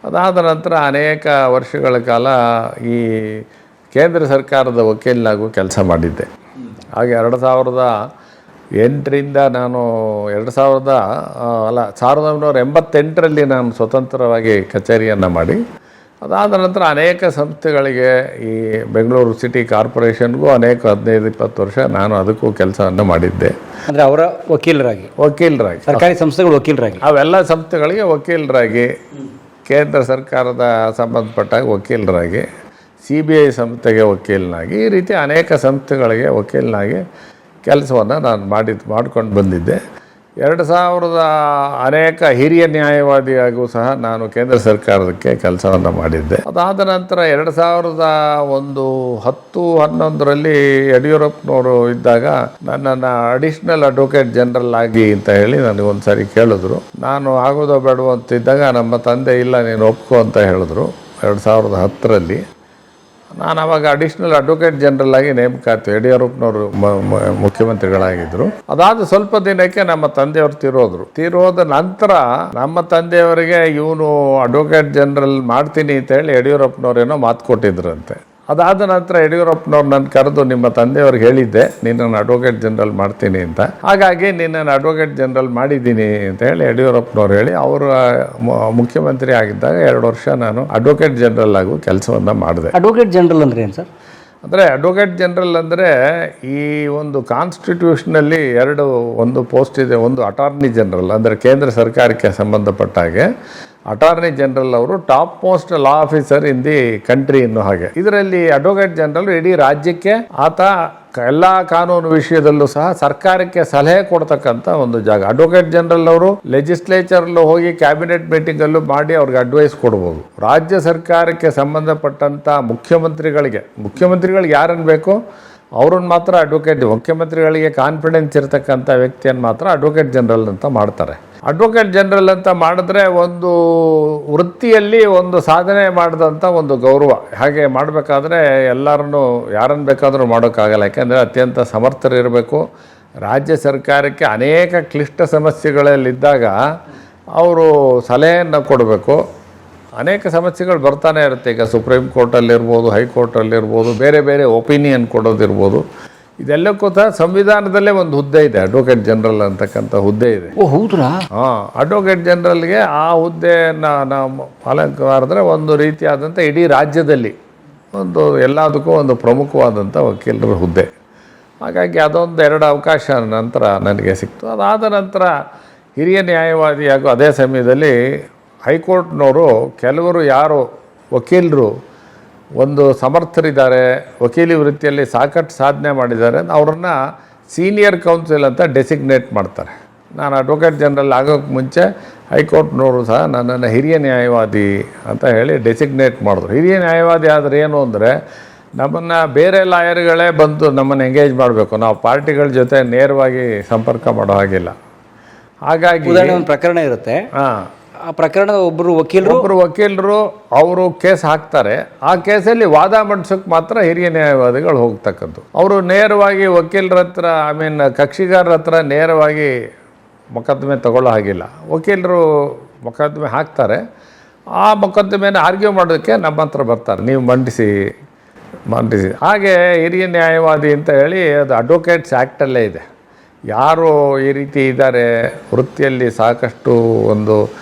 ಅದಾದ ನಂತರ ಅನೇಕ ವರ್ಷಗಳ ಕಾಲ ಈ ಕೇಂದ್ರ ಸರ್ಕಾರದ ವಕೀಲನಾಗೂ ಕೆಲಸ ಮಾಡಿದ್ದೆ. ಹಾಗೆ 2008ರಿಂದ ನಾನು 1988ರಲ್ಲಿ ನಾನು ಸ್ವತಂತ್ರವಾಗಿ ಕಚೇರಿಯನ್ನು ಮಾಡಿ, ಅದಾದ ನಂತರ ಅನೇಕ ಸಂಸ್ಥೆಗಳಿಗೆ, ಈ ಬೆಂಗಳೂರು ಸಿಟಿ ಕಾರ್ಪೊರೇಷನ್ಗೂ ಅನೇಕ 15-20 ವರ್ಷ ನಾನು ಅದಕ್ಕೂ ಕೆಲಸವನ್ನು ಮಾಡಿದ್ದೆ. ಅಂದರೆ ಅವರ ವಕೀಲರಾಗಿ ಸರ್ಕಾರಿ ಸಂಸ್ಥೆಗಳು ವಕೀಲರಾಗಿ, ಅವೆಲ್ಲ ಸಂಸ್ಥೆಗಳಿಗೆ ವಕೀಲರಾಗಿ, ಕೇಂದ್ರ ಸರ್ಕಾರದ ಸಂಬಂಧಪಟ್ಟಾಗ ವಕೀಲರಾಗಿ, CBI ಸಂಸ್ಥೆಗೆ ವಕೀಲನಾಗಿ, ಈ ರೀತಿ ಅನೇಕ ಸಂಸ್ಥೆಗಳಿಗೆ ವಕೀಲನಾಗಿ ಕೆಲಸವನ್ನು ನಾನು ಮಾಡ್ಕೊಂಡು ಬಂದಿದ್ದೆ. 2000 ಅನೇಕ ಹಿರಿಯ ನ್ಯಾಯವಾದಿಯಾಗೂ ಸಹ ನಾನು ಕೇಂದ್ರ ಸರ್ಕಾರದಕ್ಕೆ ಕೆಲಸವನ್ನು ಮಾಡಿದ್ದೆ. ಅದಾದ ನಂತರ 2010-11ರಲ್ಲಿ ಯಡಿಯೂರಪ್ಪನವರು ಇದ್ದಾಗ ನನ್ನನ್ನು ಅಡಿಷ್ನಲ್ ಅಡ್ವೊಕೇಟ್ ಜನರಲ್ ಆಗಿ ಅಂತ ಹೇಳಿ ನನಗೊಂದು ಸಾರಿ ಕೇಳಿದ್ರು. ನಾನು ಆಗೋದೋ ಬೇಡವೋ ಅಂತಿದ್ದಾಗ ನಮ್ಮ ತಂದೆ ಇಲ್ಲ ನೀನು ಒಪ್ಕೋ ಅಂತ ಹೇಳಿದ್ರು 2010ರಲ್ಲಿ. ನಾನು ಆವಾಗ ಅಡಿಷ್ನಲ್ ಅಡ್ವೊಕೇಟ್ ಜನರಲ್ ಆಗಿ ನೇಮಕಾತಿ, ಯಡಿಯೂರಪ್ಪನವರು ಮುಖ್ಯಮಂತ್ರಿಗಳಾಗಿದ್ದರು. ಅದಾದ ಸ್ವಲ್ಪ ದಿನಕ್ಕೆ ನಮ್ಮ ತಂದೆಯವರು ತೀರೋದ ನಂತರ ನಮ್ಮ ತಂದೆಯವರಿಗೆ ಇವನು ಅಡ್ವೊಕೇಟ್ ಜನರಲ್ ಮಾಡ್ತೀನಿ ಅಂತ ಹೇಳಿ ಯಡಿಯೂರಪ್ಪನವರೇನೋ ಮಾತು ಕೊಟ್ಟಿದ್ರಂತೆ. ಅದಾದ ನಂತರ ಯಡಿಯೂರಪ್ಪನವ್ರು ನನ್ನ ಕರೆದು ನಿಮ್ಮ ತಂದೆಯವ್ರಿಗೆ ಹೇಳಿದ್ದೆ ನಿನ್ನನ್ನು ಅಡ್ವೊಕೇಟ್ ಜನರಲ್ ಮಾಡ್ತೀನಿ ಅಂತ, ಹಾಗಾಗಿ ನಿನ್ನನ್ನು ಅಡ್ವೊಕೇಟ್ ಜನರಲ್ ಮಾಡಿದ್ದೀನಿ ಅಂತ ಹೇಳಿ ಯಡಿಯೂರಪ್ಪನವ್ರು ಹೇಳಿ ಅವರು ಮುಖ್ಯಮಂತ್ರಿ ಆಗಿದ್ದಾಗ 2 ವರ್ಷ ನಾನು ಅಡ್ವೊಕೇಟ್ ಜನರಲ್ ಆಗುವ ಕೆಲಸವನ್ನು ಮಾಡಿದೆ. ಅಡ್ವೊಕೇಟ್ ಜನರಲ್ ಅಂದ್ರೆ ಏನು ಸರ್? ಅಂದರೆ ಅಡ್ವೊಕೇಟ್ ಜನರಲ್ ಅಂದರೆ ಈ ಒಂದು ಕಾನ್ಸ್ಟಿಟ್ಯೂಷನಲ್ಲಿ ಒಂದು ಪೋಸ್ಟ್ ಇದೆ. ಒಂದು ಅಟಾರ್ನಿ ಜನರಲ್, ಅಂದರೆ ಕೇಂದ್ರ ಸರ್ಕಾರಕ್ಕೆ ಸಂಬಂಧಪಟ್ಟ ಹಾಗೆ ಅಟಾರ್ನಿ ಜನರಲ್ ಅವರು top most law officer in the country ಅನ್ನೋ ಹಾಗೆ. ಇದರಲ್ಲಿ ಅಡ್ವೊಕೇಟ್ ಜನರಲ್ ಇಡೀ ರಾಜ್ಯಕ್ಕೆ ಆತ ಎಲ್ಲ ಕಾನೂನು ವಿಷಯದಲ್ಲೂ ಸಹ ಸರ್ಕಾರಕ್ಕೆ ಸಲಹೆ ಕೊಡ್ತಕ್ಕಂಥ ಒಂದು ಜಾಗ. ಅಡ್ವೊಕೇಟ್ ಜನರಲ್ ಅವರು ಲೆಜಿಸ್ಲೇಚರ್ಲ್ಲೂ ಹೋಗಿ ಕ್ಯಾಬಿನೆಟ್ ಮೀಟಿಂಗಲ್ಲೂ ಮಾಡಿ ಅವ್ರಿಗೆ ಅಡ್ವೈಸ್ ಕೊಡ್ಬೋದು. ರಾಜ್ಯ ಸರ್ಕಾರಕ್ಕೆ ಸಂಬಂಧಪಟ್ಟಂಥ ಮುಖ್ಯಮಂತ್ರಿಗಳಿಗೆ ಯಾರನ್ನು ಬೇಕೋ ಅವ್ರನ್ನ ಮಾತ್ರ ಮುಖ್ಯಮಂತ್ರಿಗಳಿಗೆ ಕಾನ್ಫಿಡೆನ್ಸ್ ಇರತಕ್ಕಂಥ ವ್ಯಕ್ತಿಯನ್ನು ಮಾತ್ರ ಅಡ್ವೊಕೇಟ್ ಜನರಲ್ ಅಂತ ಮಾಡ್ತಾರೆ. ಅಡ್ವೊಕೇಟ್ ಜನರಲ್ ಅಂತ ಮಾಡಿದ್ರೆ ಒಂದು ವೃತ್ತಿಯಲ್ಲಿ ಒಂದು ಸಾಧನೆ ಮಾಡಿದಂಥ ಒಂದು ಗೌರವ. ಹಾಗೆ ಮಾಡಬೇಕಾದ್ರೆ ಯಾರನ್ನು ಬೇಕಾದರೂ ಮಾಡೋಕ್ಕಾಗಲ್ಲ, ಯಾಕೆಂದರೆ ಅತ್ಯಂತ ಸಮರ್ಥರಿರಬೇಕು. ರಾಜ್ಯ ಸರ್ಕಾರಕ್ಕೆ ಅನೇಕ ಕ್ಲಿಷ್ಟ ಸಮಸ್ಯೆಗಳಲ್ಲಿದ್ದಾಗ ಅವರು ಸಲಹೆಯನ್ನು ಕೊಡಬೇಕು. ಅನೇಕ ಸಮಸ್ಯೆಗಳು ಬರ್ತಾನೆ ಇರುತ್ತೆ. ಈಗ ಸುಪ್ರೀಂ ಕೋರ್ಟಲ್ಲಿರ್ಬೋದು, ಹೈಕೋರ್ಟಲ್ಲಿರ್ಬೋದು, ಬೇರೆ ಬೇರೆ ಒಪಿನಿಯನ್ ಕೊಡೋದಿರ್ಬೋದು. ಇದೆಲ್ಲಕ್ಕೂ ಸಹ ಸಂವಿಧಾನದಲ್ಲೇ ಒಂದು ಹುದ್ದೆ ಇದೆ, ಅಡ್ವೊಕೇಟ್ ಜನರಲ್ ಅಂತಕ್ಕಂಥ ಹುದ್ದೆ ಇದೆ. ಓ ಹೌದ್ರಾ? ಅಡ್ವೊಕೇಟ್ ಜನರಲ್ಗೆ ಆ ಹುದ್ದೆಯನ್ನು ನಾವು ಪಾಲನೆ ಮಾಡಿದ್ರೆ ಒಂದು ರೀತಿಯಾದಂಥ ಇಡೀ ರಾಜ್ಯದಲ್ಲಿ ಎಲ್ಲದಕ್ಕೂ ಒಂದು ಪ್ರಮುಖವಾದಂಥ ವಕೀಲರ ಹುದ್ದೆ. ಹಾಗಾಗಿ ಅದೊಂದು 2 ಅವಕಾಶ ನಂತರ ನನಗೆ ಸಿಕ್ತು. ಅದಾದ ನಂತರ ಹಿರಿಯ ನ್ಯಾಯವಾದಿಯಾಗೂ ಅದೇ ಸಮಯದಲ್ಲಿ ಹೈಕೋರ್ಟ್ನವರು ಕೆಲವರು ಯಾರು ವಕೀಲರು ಒಂದು ಸಮರ್ಥರಿದ್ದಾರೆ, ವಕೀಲಿ ವೃತ್ತಿಯಲ್ಲಿ ಸಾಕಷ್ಟು ಸಾಧನೆ ಮಾಡಿದ್ದಾರೆ, ಅವರನ್ನು ಸೀನಿಯರ್ ಕೌನ್ಸಿಲ್ ಅಂತ ಡೆಸಿಗ್ನೇಟ್ ಮಾಡ್ತಾರೆ. ನಾನು ಅಡ್ವೊಕೇಟ್ ಜನರಲ್ ಆಗೋಕ್ಕೆ ಮುಂಚೆ ಹೈಕೋರ್ಟ್ನವರು ಸಹ ನನ್ನನ್ನು ಹಿರಿಯ ನ್ಯಾಯವಾದಿ ಅಂತ ಹೇಳಿ ಡೆಸಿಗ್ನೇಟ್ ಮಾಡಿದ್ರು. ಹಿರಿಯ ನ್ಯಾಯವಾದಿ ಆದರೆ ಏನು ಅಂದರೆ ನಮ್ಮನ್ನು ಬೇರೆ ಲಾಯರ್ಗಳೇ ಬಂದು ನಮ್ಮನ್ನು ಎಂಗೇಜ್ ಮಾಡಬೇಕು, ನಾವು ಪಾರ್ಟಿಗಳ ಜೊತೆ ನೇರವಾಗಿ ಸಂಪರ್ಕ ಮಾಡೋ ಹಾಗಿಲ್ಲ. ಹಾಗಾಗಿ ಒಂದು ಪ್ರಕರಣ ಇರುತ್ತೆ, ಹಾಂ, ಆ ಪ್ರಕರಣದ ಒಬ್ಬರು ವಕೀಲರು ಅವರು ಕೇಸ್ ಹಾಕ್ತಾರೆ. ಆ ಕೇಸಲ್ಲಿ ವಾದ ಮಂಡಿಸೋಕ್ಕೆ ಮಾತ್ರ ಹಿರಿಯ ನ್ಯಾಯವಾದಿಗಳು ಹೋಗ್ತಕ್ಕದ್ದು. ಅವರು ನೇರವಾಗಿ ವಕೀಲರ ಹತ್ರ ಕಕ್ಷಿಗಾರರ ಹತ್ರ ನೇರವಾಗಿ ಮೊಕದ್ದಮೆ ತಗೊಳ್ಳೋ ಹಾಗಿಲ್ಲ. ವಕೀಲರು ಮೊಕದ್ದಮೆ ಹಾಕ್ತಾರೆ, ಆ ಮೊಕದ್ದಮೆನ ಆರ್ಗ್ಯೂ ಮಾಡೋದಕ್ಕೆ ನಮ್ಮ ಹತ್ರ ಬರ್ತಾರೆ, ನೀವು ಮಂಡಿಸಿ. ಹಾಗೆ ಹಿರಿಯ ನ್ಯಾಯವಾದಿ ಅಂತ ಹೇಳಿ ಅದು ಅಡ್ವೊಕೇಟ್ಸ್ ಆ್ಯಕ್ಟಲ್ಲೇ ಇದೆ. ಯಾರು ಈ ರೀತಿ ಇದ್ದಾರೆ, ವೃತ್ತಿಯಲ್ಲಿ ಸಾಕಷ್ಟು ಒಂದು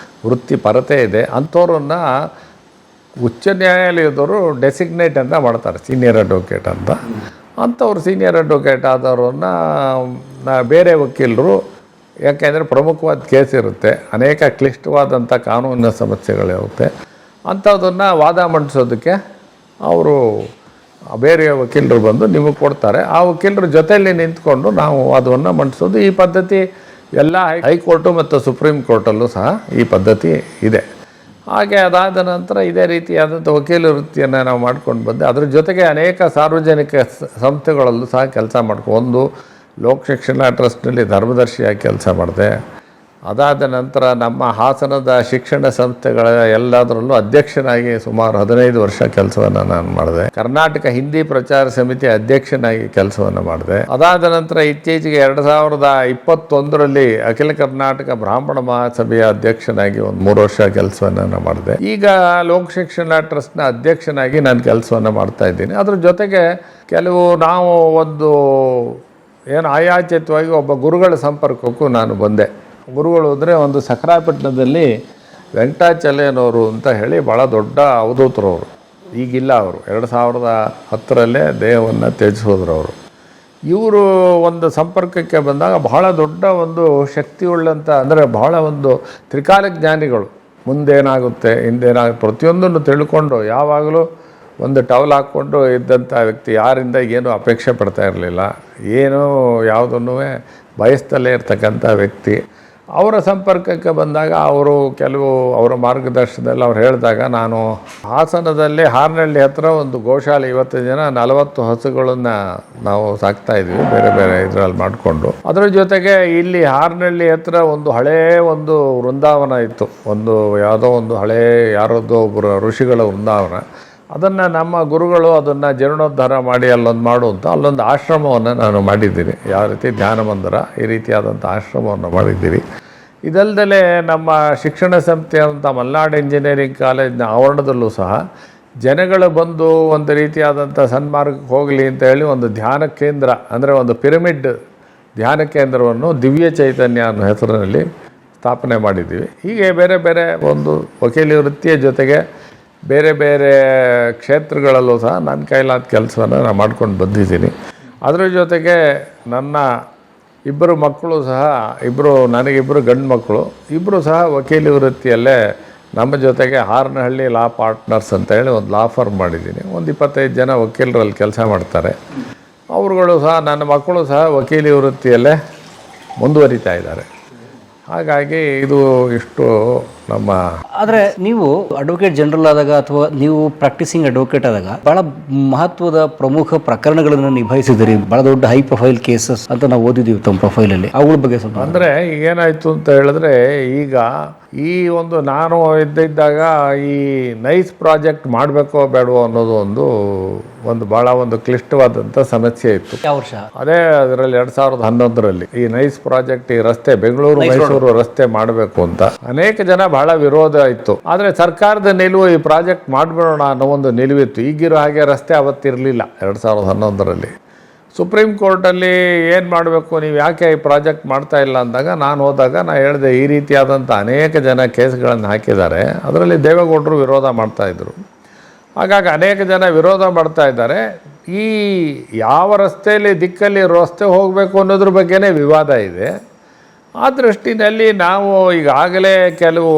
ವೃತ್ತಿಪರತೆ ಇದೆ ಅಂಥವ್ರನ್ನ ಉಚ್ಚ ನ್ಯಾಯಾಲಯದವರು ಡೆಸಿಗ್ನೇಟ್ ಅಂತ ಮಾಡ್ತಾರೆ, ಸೀನಿಯರ್ ಅಡ್ವೊಕೇಟ್ ಅಂತ. ಅಂಥವ್ರು ಸೀನಿಯರ್ ಅಡ್ವೊಕೇಟ್ ಆದವ್ರನ್ನ ಬೇರೆ ವಕೀಲರು, ಯಾಕೆಂದರೆ ಪ್ರಮುಖವಾದ ಕೇಸ್ ಇರುತ್ತೆ, ಅನೇಕ ಕ್ಲಿಷ್ಟವಾದಂಥ ಕಾನೂನಿನ ಸಮಸ್ಯೆಗಳಿರುತ್ತೆ, ಅಂಥದ್ದನ್ನು ವಾದ ಮಂಡಿಸೋದಕ್ಕೆ ಅವರು ಬೇರೆ ವಕೀಲರು ಬಂದು ನಿಮಗೆ ಕೊಡ್ತಾರೆ. ಆ ವಕೀಲರ ಜೊತೆಯಲ್ಲಿ ನಿಂತ್ಕೊಂಡು ನಾವು ವಾದವನ್ನು ಮಂಡಿಸೋದು. ಈ ಪದ್ಧತಿ ಎಲ್ಲ ಹೈಕೋರ್ಟು ಮತ್ತು ಸುಪ್ರೀಂ ಕೋರ್ಟಲ್ಲೂ ಸಹ ಈ ಪದ್ಧತಿ ಇದೆ. ಹಾಗೆ ಅದಾದ ನಂತರ ಇದೇ ರೀತಿಯಾದಂಥ ವಕೀಲ ವೃತ್ತಿಯನ್ನು ನಾವು ಮಾಡ್ಕೊಂಡು ಬಂದೆ. ಅದ್ರ ಜೊತೆಗೆ ಅನೇಕ ಸಾರ್ವಜನಿಕ ಸಂಸ್ಥೆಗಳಲ್ಲೂ ಸಹ ಕೆಲಸ ಒಂದು ಲೋಕ ಶಿಕ್ಷಣ ಟ್ರಸ್ಟ್ನಲ್ಲಿ ಧರ್ಮದರ್ಶಿಯಾಗಿ ಕೆಲಸ ಮಾಡಿದೆ. ಅದಾದ ನಂತರ ನಮ್ಮ ಹಾಸನದ ಶಿಕ್ಷಣ ಸಂಸ್ಥೆಗಳ ಎಲ್ಲದರಲ್ಲೂ ಅಧ್ಯಕ್ಷನಾಗಿ ಸುಮಾರು 15 ವರ್ಷ ಕೆಲಸವನ್ನು ನಾನು ಮಾಡಿದೆ. ಕರ್ನಾಟಕ ಹಿಂದಿ ಪ್ರಚಾರ ಸಮಿತಿ ಅಧ್ಯಕ್ಷನಾಗಿ ಕೆಲಸವನ್ನು ಮಾಡಿದೆ. ಅದಾದ ನಂತರ ಇತ್ತೀಚೆಗೆ 2021ರಲ್ಲಿ ಅಖಿಲ ಕರ್ನಾಟಕ ಬ್ರಾಹ್ಮಣ ಮಹಾಸಭೆಯ ಅಧ್ಯಕ್ಷನಾಗಿ ಒಂದು 3 ವರ್ಷ ಕೆಲಸವನ್ನು ಮಾಡಿದೆ. ಈಗ ಲೋಕ ಶಿಕ್ಷಣ ಟ್ರಸ್ಟ್ನ ಅಧ್ಯಕ್ಷನಾಗಿ ನಾನು ಕೆಲಸವನ್ನು ಮಾಡ್ತಾ ಇದ್ದೀನಿ. ಅದ್ರ ಜೊತೆಗೆ ನಾವು ಆಯಾಚಿತವಾಗಿ ಒಬ್ಬ ಗುರುಗಳ ಸಂಪರ್ಕಕ್ಕೂ ನಾನು ಬಂದೆ. ಗುರುಗಳು ಅಂದರೆ ಒಂದು ಸಕರಾಪಟ್ಟಣದಲ್ಲಿ ವೆಂಕಟಾಚಲಯ್ಯನವರು ಅಂತ ಹೇಳಿ ಭಾಳ ದೊಡ್ಡ ಅವಧೂತರು ಅವರು. ಈಗಿಲ್ಲ, ಅವರು 2010ರಲ್ಲೇ ದೇಹವನ್ನು ತ್ಯಜಿಸೋದ್ರು ಅವರು. ಇವರು ಒಂದು ಸಂಪರ್ಕಕ್ಕೆ ಬಂದಾಗ ಬಹಳ ದೊಡ್ಡ ಒಂದು ಶಕ್ತಿಯುಳ್ಳಂಥ, ಅಂದರೆ ಬಹಳ ಒಂದು ತ್ರಿಕಾಲ ಜ್ಞಾನಿಗಳು. ಮುಂದೇನಾಗುತ್ತೆ, ಹಿಂದೇನಾಗುತ್ತೆ, ಪ್ರತಿಯೊಂದನ್ನು ತಿಳ್ಕೊಂಡು ಯಾವಾಗಲೂ ಒಂದು ಟವಲ್ ಹಾಕ್ಕೊಂಡು ಇದ್ದಂಥ ವ್ಯಕ್ತಿ, ಯಾರಿಂದ ಏನೂ ಅಪೇಕ್ಷೆ ಪಡ್ತಾ ಇರಲಿಲ್ಲ, ಏನೂ ಯಾವುದನ್ನೂ ಬಯಸ್ತಲೇ ಇರ್ತಕ್ಕಂಥ ವ್ಯಕ್ತಿ. ಅವರ ಸಂಪರ್ಕಕ್ಕೆ ಬಂದಾಗ ಅವರ ಮಾರ್ಗದರ್ಶನದಲ್ಲಿ ಅವ್ರು ಹೇಳಿದಾಗ, ನಾನು ಹಾಸನದಲ್ಲಿ ಹಾರನಹಳ್ಳಿ ಹತ್ರ ಒಂದು ಗೋಶಾಲೆ, ಇವತ್ತು ಜನ 40 ಹಸುಗಳನ್ನು ನಾವು ಸಾಕ್ತಾಯಿದ್ವಿ ಬೇರೆ ಬೇರೆ ಇದರಲ್ಲಿ ಮಾಡಿಕೊಂಡು. ಅದರ ಜೊತೆಗೆ ಇಲ್ಲಿ ಹಾರನಹಳ್ಳಿ ಹತ್ರ ಒಂದು ಒಂದು ವೃಂದಾವನ ಇತ್ತು, ಯಾರದ್ದೋ ಒಬ್ಬರು ಋಷಿಗಳ ವೃಂದಾವನ. ಅದನ್ನು ನಮ್ಮ ಗುರುಗಳು ಅದನ್ನು ಜೀರ್ಣೋದ್ಧಾರ ಮಾಡಿ ಅಲ್ಲೊಂದು ಆಶ್ರಮವನ್ನು ನಾನು ಮಾಡಿದ್ದೀನಿ. ಯಾವ ರೀತಿ ಧ್ಯಾನ ಮಂದಿರ, ಈ ರೀತಿಯಾದಂಥ ಆಶ್ರಮವನ್ನು ಮಾಡಿದ್ದೀರಿ. ಇದಲ್ಲದೆ ನಮ್ಮ ಶಿಕ್ಷಣ ಸಂಸ್ಥೆಯಾದಂಥ ಮಲ್ನಾಡು ಇಂಜಿನಿಯರಿಂಗ್ ಕಾಲೇಜಿನ ಆವರಣದಲ್ಲೂ ಸಹ ಜನಗಳು ಬಂದು ಒಂದು ರೀತಿಯಾದಂಥ ಸನ್ಮಾರ್ಗಕ್ಕೆ ಹೋಗಲಿ ಅಂತ ಹೇಳಿ ಒಂದು ಧ್ಯಾನ ಕೇಂದ್ರ ಅಂದರೆ ಒಂದು ಪಿರಮಿಡ್ ಧ್ಯಾನ ಕೇಂದ್ರವನ್ನು ದಿವ್ಯ ಚೈತನ್ಯ ಅನ್ನೋ ಹೆಸರಿನಲ್ಲಿ ಸ್ಥಾಪನೆ ಮಾಡಿದ್ದೀವಿ. ಹೀಗೆ ಬೇರೆ ಬೇರೆ ಒಂದು ವಕೀಲಿ ವೃತ್ತಿಯ ಜೊತೆಗೆ ಬೇರೆ ಬೇರೆ ಕ್ಷೇತ್ರಗಳಲ್ಲೂ ಸಹ ನನ್ನ ಕೈಲಾದ ಕೆಲಸವನ್ನು ನಾನು ಮಾಡ್ಕೊಂಡು ಬಂದಿದ್ದೀನಿ. ಅದರ ಜೊತೆಗೆ ನನ್ನ ಇಬ್ಬರು ಮಕ್ಕಳು ಸಹ ನನಗಿಬ್ಬರು ಗಂಡು ಮಕ್ಕಳು ಇಬ್ಬರು ಸಹ ವಕೀಲಿ ವೃತ್ತಿಯಲ್ಲೇ ನಮ್ಮ ಜೊತೆಗೆ ಹಾರನಹಳ್ಳಿ ಲಾ ಪಾರ್ಟ್ನರ್ಸ್ ಅಂತೇಳಿ ಒಂದು ಲಾ ಫರ್ಮ್ ಮಾಡಿದ್ದೀನಿ. ಒಂದು 25 ಜನ ವಕೀಲರಲ್ಲಿ ಕೆಲಸ ಮಾಡ್ತಾರೆ. ಅವರುಗಳು ಸಹ ನನ್ನ ಮಕ್ಕಳು ಸಹ ವಕೀಲಿ ವೃತ್ತಿಯಲ್ಲೇ ಮುಂದುವರಿತಾ ಇದ್ದಾರೆ. ಹಾಗಾಗಿ ಇದು ಇಷ್ಟು ನಮ್ಮ. ಆದರೆ ನೀವು ಅಡ್ವೊಕೇಟ್ ಜನರಲ್ ಆದಾಗ ಅಥವಾ ನೀವು ಪ್ರಾಕ್ಟೀಸಿಂಗ್ ಅಡ್ವೊಕೇಟ್ ಆದಾಗ ಬಹಳ ಮಹತ್ವದ ಪ್ರಮುಖ ಪ್ರಕರಣಗಳನ್ನು ನಿಭಾಯಿಸಿದಿರಿ. ಬಹಳ ದೊಡ್ಡ ಹೈ ಪ್ರೊಫೈಲ್ ಕೇಸಸ್ ಅಂತ ನಾವು ಓದಿದ್ದೀವಿ ತಮ್ಮ ಪ್ರೊಫೈಲಲ್ಲಿ. ಅವುಗಳ ಬಗ್ಗೆ ಸ್ವಲ್ಪ ಅಂದರೆ ಏನಾಯಿತು ಅಂತ ಹೇಳಿದ್ರೆ, ಈಗ ಈ ಒಂದು ನಾನು ಇದ್ದಾಗ ಈ ನೈಸ್ ಪ್ರಾಜೆಕ್ಟ್ ಮಾಡಬೇಕೋ ಬೇಡವೋ ಅನ್ನೋದು ಒಂದು ಭಾಳ ಒಂದು ಕ್ಲಿಷ್ಟವಾದಂಥ ಸಮಸ್ಯೆ ಇತ್ತು. ಯಾವ ವರ್ಷ? ಅದೇ ಅದರಲ್ಲಿ 2011ರಲ್ಲಿ ಈ ನೈಸ್ ಪ್ರಾಜೆಕ್ಟ್, ಈ ರಸ್ತೆ ಬೆಂಗಳೂರು ಮೈಸೂರು ರಸ್ತೆ ಮಾಡಬೇಕು ಅಂತ ಅನೇಕ ಜನ ಬಹಳ ವಿರೋಧ ಇತ್ತು. ಆದರೆ ಸರ್ಕಾರದ ನಿಲುವು ಈ ಪ್ರಾಜೆಕ್ಟ್ ಮಾಡಿಬಿಡೋಣ ಅನ್ನೋ ಒಂದು ನಿಲುವಿತ್ತು. ಈಗಿರೋ ಹಾಗೆ ರಸ್ತೆ ಅವತ್ತಿರಲಿಲ್ಲ 2011ರಲ್ಲಿ. ಸುಪ್ರೀಂ ಕೋರ್ಟಲ್ಲಿ ಏನು ಮಾಡಬೇಕು, ನೀವು ಯಾಕೆ ಈ ಪ್ರಾಜೆಕ್ಟ್ ಮಾಡ್ತಾ ಇಲ್ಲ ಅಂದಾಗ ನಾನು ಹೇಳಿದೆ ಈ ರೀತಿಯಾದಂಥ ಅನೇಕ ಜನ ಕೇಸ್ಗಳನ್ನು ಹಾಕಿದ್ದಾರೆ, ಅದರಲ್ಲಿ ದೇವೇಗೌಡರು ವಿರೋಧ ಮಾಡ್ತಾಯಿದ್ರು. ಹಾಗಾಗಿ ಅನೇಕ ಜನ ವಿರೋಧ ಮಾಡ್ತಾ ಇದ್ದಾರೆ. ಈ ಯಾವ ರಸ್ತೆಯಲ್ಲಿ ದಿಕ್ಕಲ್ಲಿ ರಸ್ತೆ ಹೋಗಬೇಕು ಅನ್ನೋದ್ರ ಬಗ್ಗೆನೇ ವಿವಾದ ಇದೆ. ಆ ದೃಷ್ಟಿನಲ್ಲಿ ನಾವು ಈಗಾಗಲೇ ಕೆಲವು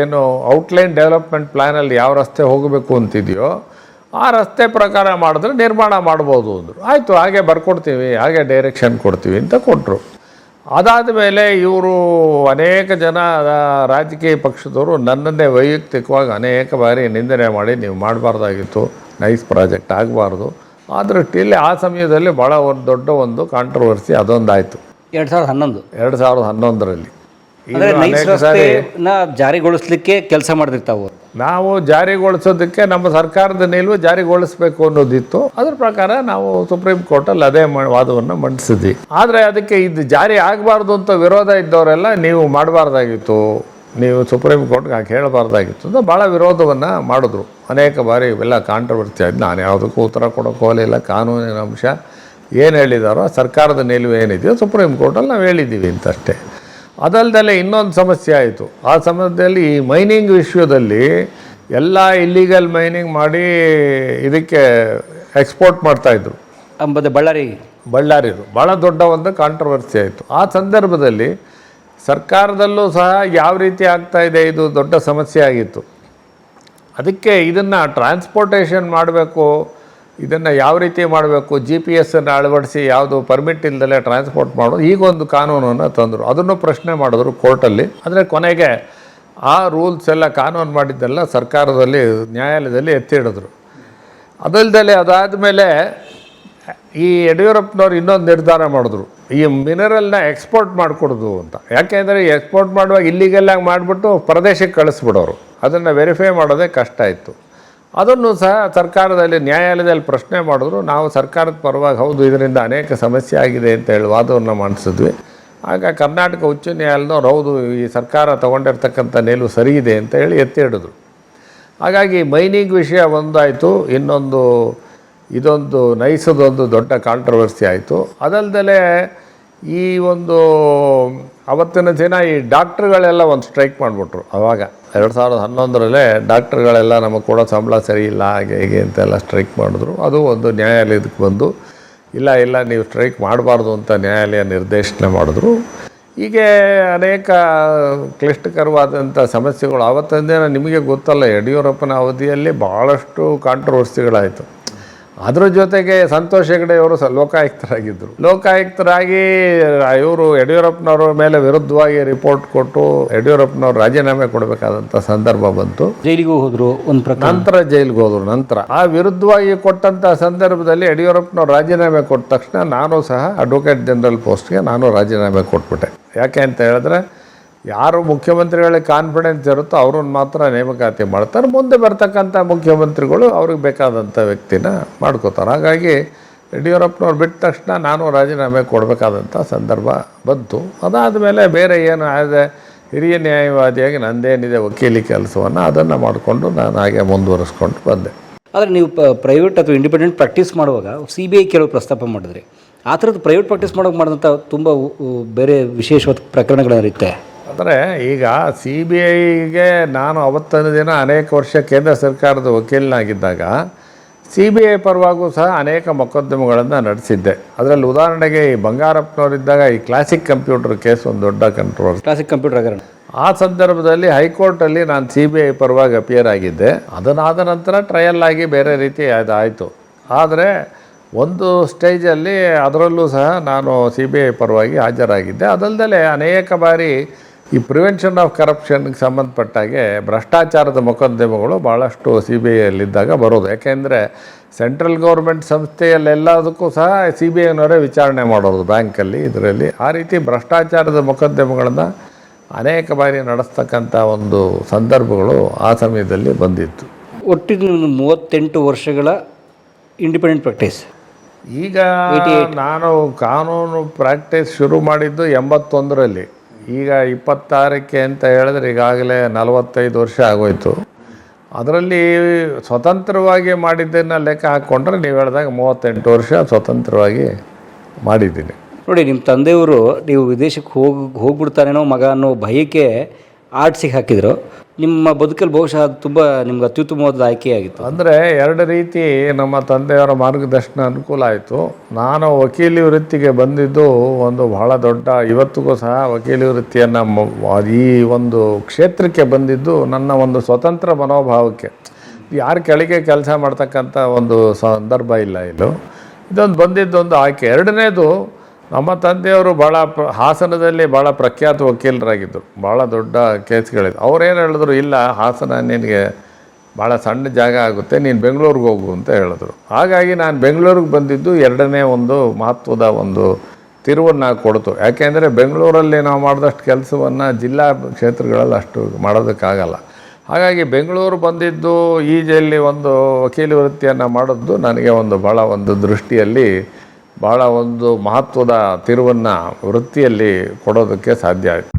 ಏನು ಔಟ್ಲೈನ್ ಡೆವಲಪ್ಮೆಂಟ್ ಪ್ಲ್ಯಾನಲ್ಲಿ ಯಾವ ರಸ್ತೆ ಹೋಗಬೇಕು ಅಂತಿದೆಯೋ ಆ ರಸ್ತೆ ಪ್ರಕಾರ ಮಾಡಿದ್ರೆ ನಿರ್ಮಾಣ ಮಾಡ್ಬೋದು ಅಂದರು. ಆಯಿತು, ಹಾಗೆ ಬರ್ಕೊಡ್ತೀವಿ, ಹಾಗೆ ಡೈರೆಕ್ಷನ್ ಕೊಡ್ತೀವಿ ಅಂತ ಕೊಟ್ಟರು. ಅದಾದ ಮೇಲೆ ಇವರು ಅನೇಕ ಜನ ರಾಜಕೀಯ ಪಕ್ಷದವರು ನನ್ನನ್ನೇ ವೈಯಕ್ತಿಕವಾಗಿ ಅನೇಕ ಬಾರಿ ನಿಂದನೆ ಮಾಡಿ ನೀವು ಮಾಡಬಾರ್ದಾಗಿತ್ತು, ನೈಸ್ ಪ್ರಾಜೆಕ್ಟ್ ಆಗಬಾರ್ದು. ಆ ದೃಷ್ಟಿಯಲ್ಲಿ ಆ ಸಮಯದಲ್ಲಿ ಭಾಳ ಒಂದು ದೊಡ್ಡ ಒಂದು ಕಾಂಟ್ರವರ್ಸಿ ಅದೊಂದಾಯಿತು 2011ರಲ್ಲಿ. ಜಾರಿಗೊಳಿಸ್ಲಿಕ್ಕೆ ಕೆಲಸ ಮಾಡ್ತಿರ್ತಾವೆ. ನಾವು ಜಾರಿಗೊಳಿಸೋದಕ್ಕೆ ನಮ್ಮ ಸರ್ಕಾರದ ನಿಲುವು ಜಾರಿಗೊಳಿಸಬೇಕು ಅನ್ನೋದಿತ್ತು. ಅದ್ರ ಪ್ರಕಾರ ನಾವು ಸುಪ್ರೀಂ ಕೋರ್ಟಲ್ಲಿ ಅದೇ ವಾದವನ್ನು ಮಂಡಿಸಿದ್ವಿ. ಆದರೆ ಅದಕ್ಕೆ ಇದು ಜಾರಿ ಆಗಬಾರ್ದು ಅಂತ ವಿರೋಧ ಇದ್ದವರೆಲ್ಲ ನೀವು ಮಾಡಬಾರ್ದಾಗಿತ್ತು, ನೀವು ಸುಪ್ರೀಂ ಕೋರ್ಟ್ಗೆ ಹಾಕಿ ಹೇಳಬಾರ್ದಾಗಿತ್ತು ಅಂತ ಭಾಳ ವಿರೋಧವನ್ನು ಮಾಡಿದ್ರು. ಅನೇಕ ಬಾರಿ ಇವೆಲ್ಲ ಕಾಂಟ್ರವರ್ಸಿ ಆಯ್ತು. ನಾನು ಯಾವುದಕ್ಕೂ ಉತ್ತರ ಕೊಡೋಕೆ ಹೋಗಲಿಲ್ಲ. ಕಾನೂನಿನ ಅಂಶ ಏನು ಹೇಳಿದಾರೋ ಸರ್ಕಾರದ ನಿಲುವು ಏನಿದೆಯೋ ಸುಪ್ರೀಂ ಕೋರ್ಟಲ್ಲಿ ನಾವು ಹೇಳಿದ್ದೀವಿ ಅಂತಷ್ಟೇ. ಅದಲ್ಲದೆ ಇನ್ನೊಂದು ಸಮಸ್ಯೆ ಆಯಿತು. ಆ ಸಮಯದಲ್ಲಿ ಈ ಮೈನಿಂಗ್ ವಿಷಯದಲ್ಲಿ ಎಲ್ಲ ಇಲ್ಲಿಗಲ್ ಮೈನಿಂಗ್ ಮಾಡಿ ಇದಕ್ಕೆ ಎಕ್ಸ್ಪೋರ್ಟ್ ಮಾಡ್ತಾಯಿದ್ರು. ಬಳ್ಳಾರಿದು ಭಾಳ ದೊಡ್ಡ ಒಂದು ಕಾಂಟ್ರವರ್ಸಿ ಆಯಿತು. ಆ ಸಂದರ್ಭದಲ್ಲಿ ಸರ್ಕಾರದಲ್ಲೂ ಸಹ ಯಾವ ರೀತಿ ಆಗ್ತಾಯಿದೆ ಇದು ದೊಡ್ಡ ಸಮಸ್ಯೆ ಆಗಿತ್ತು. ಅದಕ್ಕೆ ಇದನ್ನು ಟ್ರಾನ್ಸ್ಪೋರ್ಟೇಷನ್ ಮಾಡಬೇಕು, ಇದನ್ನು ಯಾವ ರೀತಿ ಮಾಡಬೇಕು, GPS ಅಳವಡಿಸಿ ಯಾವುದು ಪರ್ಮಿಟ್ ಇಲ್ಲದಲ್ಲೇ ಟ್ರಾನ್ಸ್ಪೋರ್ಟ್ ಮಾಡೋದು, ಈಗೊಂದು ಕಾನೂನನ್ನು ತಂದರು. ಅದನ್ನು ಪ್ರಶ್ನೆ ಮಾಡಿದ್ರು ಕೋರ್ಟಲ್ಲಿ. ಆದರೆ ಕೊನೆಗೆ ಆ ರೂಲ್ಸ್ ಎಲ್ಲ ಕಾನೂನು ಮಾಡಿದ್ದೆಲ್ಲ ಸರ್ಕಾರದಲ್ಲಿ ನ್ಯಾಯಾಲಯದಲ್ಲಿ ಎತ್ತಿ ಹಿಡಿದ್ರು. ಅದಲ್ಲದೆ ಅದಾದಮೇಲೆ ಈ ಯಡಿಯೂರಪ್ಪನವ್ರು ಇನ್ನೊಂದು ನಿರ್ಧಾರ ಮಾಡಿದ್ರು, ಈ ಮಿನರಲ್ನ ಎಕ್ಸ್ಪೋರ್ಟ್ ಮಾಡಿಕೊಡೋದು ಅಂತ. ಯಾಕೆಂದರೆ ಎಕ್ಸ್ಪೋರ್ಟ್ ಮಾಡುವಾಗ ಇಲ್ಲಿಗೆಲ್ಲಾಗಿ ಮಾಡಿಬಿಟ್ಟು ಪ್ರದೇಶಕ್ಕೆ ಕಳಿಸ್ಬಿಡೋರು, ಅದನ್ನು ವೆರಿಫೈ ಮಾಡೋದೇ ಕಷ್ಟ ಇತ್ತು. ಅದನ್ನು ಸಹ ಸರ್ಕಾರದಲ್ಲಿ ನ್ಯಾಯಾಲಯದಲ್ಲಿ ಪ್ರಶ್ನೆ ಮಾಡಿದ್ರು. ನಾವು ಸರ್ಕಾರದ ಪರವಾಗಿ ಹೌದು ಇದರಿಂದ ಅನೇಕ ಸಮಸ್ಯೆ ಆಗಿದೆ ಅಂತ ಹೇಳಿ ವಾದವನ್ನು ಮಾಡಿಸಿದ್ವಿ. ಆಗ ಕರ್ನಾಟಕ ಉಚ್ಚ ನ್ಯಾಯಾಲಯದವ್ರು ಹೌದು ಈ ಸರ್ಕಾರ ತೊಗೊಂಡಿರ್ತಕ್ಕಂಥ ನಿಲುವು ಸರಿ ಇದೆ ಅಂತ ಹೇಳಿ ಎತ್ತಿ ಹಿಡಿದ್ರು. ಹಾಗಾಗಿ ಮೈನಿಂಗ್ ವಿಷಯ ಒಂದಾಯಿತು. ಇನ್ನೊಂದು ಇದೊಂದು ನೈಸದೊಂದು ದೊಡ್ಡ ಕಾಂಟ್ರವರ್ಸಿ ಆಯಿತು. ಅದಲ್ಲದೆ ಈ ಒಂದು ಅವತ್ತಿನ ದಿನ ಈ ಡಾಕ್ಟ್ರುಗಳೆಲ್ಲ ಒಂದು ಸ್ಟ್ರೈಕ್ ಮಾಡಿಬಿಟ್ರು. ಆವಾಗ 2011ರಲ್ಲೇ ಡಾಕ್ಟ್ರುಗಳೆಲ್ಲ ನಮಗೆ ಕೊಡೋ ಸಂಬಳ ಸರಿ ಇಲ್ಲ ಹಾಗೆ ಹೀಗೆ ಅಂತೆಲ್ಲ ಸ್ಟ್ರೈಕ್ ಮಾಡಿದ್ರು. ಅದು ಒಂದು ನ್ಯಾಯಾಲಯದಕ್ಕೆ ಬಂದು ಇಲ್ಲ ನೀವು ಸ್ಟ್ರೈಕ್ ಮಾಡಬಾರ್ದು ಅಂತ ನ್ಯಾಯಾಲಯ ನಿರ್ದೇಶನ ಮಾಡಿದ್ರು. ಹೀಗೆ ಅನೇಕ ಕ್ಲಿಷ್ಟಕರವಾದಂಥ ಸಮಸ್ಯೆಗಳು ಆವತ್ತಿನ ದಿನ ನಿಮಗೆ ಗೊತ್ತಲ್ಲ, ಯಡಿಯೂರಪ್ಪನ ಅವಧಿಯಲ್ಲಿ ಭಾಳಷ್ಟು ಕಾಂಟ್ರವರ್ಸಿಗಳಾಯಿತು. ಅದರ ಜೊತೆಗೆ ಸಂತೋಷ್ ಹೆಗಡೆಯವರು ಲೋಕಾಯುಕ್ತರಾಗಿದ್ದರು. ಲೋಕಾಯುಕ್ತರಾಗಿ ಇವರು ಯಡಿಯೂರಪ್ಪನವ್ರ ಮೇಲೆ ವಿರುದ್ಧವಾಗಿ ರಿಪೋರ್ಟ್ ಕೊಟ್ಟು ಯಡಿಯೂರಪ್ಪನವ್ರು ರಾಜೀನಾಮೆ ಕೊಡಬೇಕಾದಂಥ ಸಂದರ್ಭ ಬಂತು. ಜೈಲಿಗೂ ಹೋದರು. ನಂತರ ಜೈಲಿಗೆ ಹೋದರು. ನಂತರ ಆ ವಿರುದ್ಧವಾಗಿ ಕೊಟ್ಟಂಥ ಸಂದರ್ಭದಲ್ಲಿ ಯಡಿಯೂರಪ್ಪನವ್ರು ರಾಜೀನಾಮೆ ಕೊಟ್ಟ ತಕ್ಷಣ ನಾನು ಸಹ ಅಡ್ವೊಕೇಟ್ ಜನರಲ್ ಪೋಸ್ಟ್ಗೆ ನಾನು ರಾಜೀನಾಮೆ ಕೊಟ್ಬಿಟ್ಟೆ. ಯಾಕೆ ಅಂತ ಹೇಳಿದ್ರೆ ಯಾರು ಮುಖ್ಯಮಂತ್ರಿಗಳಿಗೆ ಕಾನ್ಫಿಡೆನ್ಸ್ ಇರುತ್ತೋ ಅವ್ರನ್ನ ಮಾತ್ರ ನೇಮಕಾತಿ ಮಾಡ್ತಾರೆ. ಮುಂದೆ ಬರ್ತಕ್ಕಂಥ ಮುಖ್ಯಮಂತ್ರಿಗಳು ಅವ್ರಿಗೆ ಬೇಕಾದಂಥ ವ್ಯಕ್ತಿನ ಮಾಡ್ಕೋತಾರೆ. ಹಾಗಾಗಿ ಯಡಿಯೂರಪ್ಪನವ್ರು ಬಿಟ್ಟ ತಕ್ಷಣ ನಾನು ರಾಜೀನಾಮೆ ಕೊಡಬೇಕಾದಂಥ ಸಂದರ್ಭ ಬಂತು. ಅದಾದ ಮೇಲೆ ಬೇರೆ ಏನು ಆದ ಹಿರಿಯ ನ್ಯಾಯವಾದಿಯಾಗಿ ನಂದೇನಿದೆ ವಕೀಲಿ ಕೆಲಸವನ್ನು ಅದನ್ನು ಮಾಡಿಕೊಂಡು ನಾನು ಹಾಗೆ ಮುಂದುವರಿಸ್ಕೊಂಡು ಬಂದೆ. ಆದರೆ ನೀವು ಪ್ರೈವೇಟ್ ಅಥವಾ ಇಂಡಿಪೆಂಡೆಂಟ್ ಪ್ರಾಕ್ಟೀಸ್ ಮಾಡುವಾಗ CBI ಕೆಲವು ಪ್ರಸ್ತಾಪ ಮಾಡಿದ್ರಿ. ಆ ಥರದ್ದು ಪ್ರೈವೇಟ್ ಪ್ರಾಕ್ಟೀಸ್ ಮಾಡೋಕೆ ಮಾಡಿದಂಥ ತುಂಬ ಬೇರೆ ವಿಶೇಷವಾದ ಪ್ರಕರಣಗಳಿರುತ್ತೆ. ಅಂದರೆ ಈಗ CBIಗೆ ನಾನು ಅವತ್ತೊಂದು ದಿನ ಅನೇಕ ವರ್ಷ ಕೇಂದ್ರ ಸರ್ಕಾರದ ವಕೀಲನಾಗಿದ್ದಾಗ CBI ಪರವಾಗೂ ಸಹ ಅನೇಕ ಮೊಕದ್ದಮೆಗಳನ್ನು ನಡೆಸಿದ್ದೆ. ಅದರಲ್ಲಿ ಉದಾಹರಣೆಗೆ ಈ ಬಂಗಾರಪ್ಪನವರಿದ್ದಾಗ ಈ ಕ್ಲಾಸಿಕ್ ಕಂಪ್ಯೂಟರ್ ಕೇಸ್ ಒಂದು ದೊಡ್ಡ ಕಂಟ್ರೋವರ್ಸಿ. ಕ್ಲಾಸಿಕ್ ಕಂಪ್ಯೂಟರ್ ಹಗರಣ. ಆ ಸಂದರ್ಭದಲ್ಲಿ ಹೈಕೋರ್ಟಲ್ಲಿ ನಾನು CBI ಪರವಾಗಿ ಅಪಿಯರ್ ಆಗಿದ್ದೆ. ಅದನ್ನಾದ ನಂತರ ಟ್ರಯಲ್ ಆಗಿ ಬೇರೆ ರೀತಿ ಅದಾಯಿತು. ಆದರೆ ಒಂದು ಸ್ಟೇಜಲ್ಲಿ ಅದರಲ್ಲೂ ಸಹ ನಾನು CBI ಪರವಾಗಿ ಹಾಜರಾಗಿದ್ದೆ. ಅದಲ್ಲದೆ ಅನೇಕ ಬಾರಿ ಈ ಪ್ರಿವೆನ್ಷನ್ ಆಫ್ ಕರಪ್ಷನ್ಗೆ ಸಂಬಂಧಪಟ್ಟಾಗೆ ಭ್ರಷ್ಟಾಚಾರದ ಮೊಕದ್ದಮೆಗಳು ಭಾಳಷ್ಟು CBIಯಲ್ಲಿದ್ದಾಗ ಬರೋದು. ಯಾಕೆಂದರೆ ಸೆಂಟ್ರಲ್ ಗೌರ್ಮೆಂಟ್ ಸಂಸ್ಥೆಯಲ್ಲೆಲ್ಲದಕ್ಕೂ ಸಹ CBIನವರೇ ವಿಚಾರಣೆ ಮಾಡೋದು, ಬ್ಯಾಂಕಲ್ಲಿ ಇದರಲ್ಲಿ. ಆ ರೀತಿ ಭ್ರಷ್ಟಾಚಾರದ ಮೊಕದ್ದಮೆಗಳನ್ನು ಅನೇಕ ಬಾರಿ ನಡೆಸ್ತಕ್ಕಂಥ ಒಂದು ಸಂದರ್ಭಗಳು ಆ ಸಮಯದಲ್ಲಿ ಬಂದಿತ್ತು. ಒಟ್ಟಿನ 38 ವರ್ಷಗಳ ಇಂಡಿಪೆಂಡೆಂಟ್ ಪ್ರಾಕ್ಟೀಸ್. ಈಗ ನಾನು ಕಾನೂನು ಪ್ರಾಕ್ಟೀಸ್ ಶುರು ಮಾಡಿದ್ದು 81ರಲ್ಲಿ. ಈಗ 26ಕ್ಕೆ ಅಂತ ಹೇಳಿದ್ರೆ ಈಗಾಗಲೇ 45 ವರ್ಷ ಆಗೋಯ್ತು. ಅದರಲ್ಲಿ ಸ್ವತಂತ್ರವಾಗಿ ಮಾಡಿದ್ದನ್ನು ಲೆಕ್ಕ ಹಾಕ್ಕೊಂಡ್ರೆ ನೀವು ಹೇಳಿದಾಗ 38 ವರ್ಷ ಸ್ವತಂತ್ರವಾಗಿ ಮಾಡಿದ್ದೀನಿ. ನೋಡಿ, ನಿಮ್ಮ ತಂದೆಯವರು ನೀವು ವಿದೇಶಕ್ಕೆ ಹೋಗ್ಬಿಡ್ತಾನೇನೋ ಮಗ ಅನ್ನೋ ಭಯಕ್ಕೆ ಆರ್ಟ್ಸಿಗೆ ಹಾಕಿದ್ರು. ನಿಮ್ಮ ಬದುಕಲ್ಲಿ ಬಹುಶಃ ಅದು ತುಂಬ ನಿಮ್ಗೆ ಅತ್ಯುತ್ತಮವಾದ ಆಯ್ಕೆಯಾಗಿತ್ತು. ಅಂದರೆ ಎರಡು ರೀತಿ ನಮ್ಮ ತಂದೆಯವರ ಮಾರ್ಗದರ್ಶನ ಅನುಕೂಲ ಆಯಿತು. ನಾನು ವಕೀಲಿ ವೃತ್ತಿಗೆ ಬಂದಿದ್ದು ಒಂದು ಬಹಳ ದೊಡ್ಡ, ಇವತ್ತಿಗೂ ಸಹ ವಕೀಲಿ ವೃತ್ತಿಯನ್ನು ಈ ಒಂದು ಕ್ಷೇತ್ರಕ್ಕೆ ಬಂದಿದ್ದು ನನ್ನ ಒಂದು ಸ್ವತಂತ್ರ ಮನೋಭಾವಕ್ಕೆ. ಯಾರ ಕೆಳಗೆ ಕೆಲಸ ಮಾಡ್ತಕ್ಕಂಥ ಒಂದು ಸಂದರ್ಭ ಇಲ್ಲ ಇಲ್ಲೂ. ಇದೊಂದು ಬಂದಿದ್ದೊಂದು ಆಯ್ಕೆ. ಎರಡನೇದು, ನಮ್ಮ ತಂದೆಯವರು ಭಾಳ ಹಾಸನದಲ್ಲಿ ಭಾಳ ಪ್ರಖ್ಯಾತ ವಕೀಲರಾಗಿದ್ದರು. ಭಾಳ ದೊಡ್ಡ ಕೇಸ್ಗಳಿದ್ದು. ಅವ್ರೇನು ಹೇಳಿದ್ರು, ಇಲ್ಲ ಹಾಸನ ನಿನಗೆ ಭಾಳ ಸಣ್ಣ ಜಾಗ ಆಗುತ್ತೆ, ನೀನು ಬೆಂಗಳೂರಿಗೆ ಹೋಗು ಅಂತ ಹೇಳಿದ್ರು. ಹಾಗಾಗಿ ನಾನು ಬೆಂಗಳೂರಿಗೆ ಬಂದಿದ್ದು ಎರಡನೇ ಒಂದು ಮಹತ್ವದ ಒಂದು ತಿರುವನ್ನು ಕೊಡ್ತು. ಯಾಕೆಂದರೆ ಬೆಂಗಳೂರಲ್ಲಿ ನಾವು ಮಾಡಿದಷ್ಟು ಕೆಲಸವನ್ನು ಜಿಲ್ಲಾ ಕ್ಷೇತ್ರಗಳಲ್ಲಿ ಅಷ್ಟು ಮಾಡೋದಕ್ಕಾಗಲ್ಲ. ಹಾಗಾಗಿ ಬೆಂಗಳೂರು ಬಂದಿದ್ದು ಈಜಲ್ಲಿ ಒಂದು ವಕೀಲಿ ವೃತ್ತಿಯನ್ನು ಮಾಡೋದು ನನಗೆ ಒಂದು ಭಾಳ ಒಂದು ದೃಷ್ಟಿಯಲ್ಲಿ ಭಾಳ ಒಂದು ಮಹತ್ವದ ತಿರುವನ್ನು ವೃತ್ತಿಯಲ್ಲಿ ಕೊಡೋದಕ್ಕೆ ಸಾಧ್ಯ ಆಯಿತು.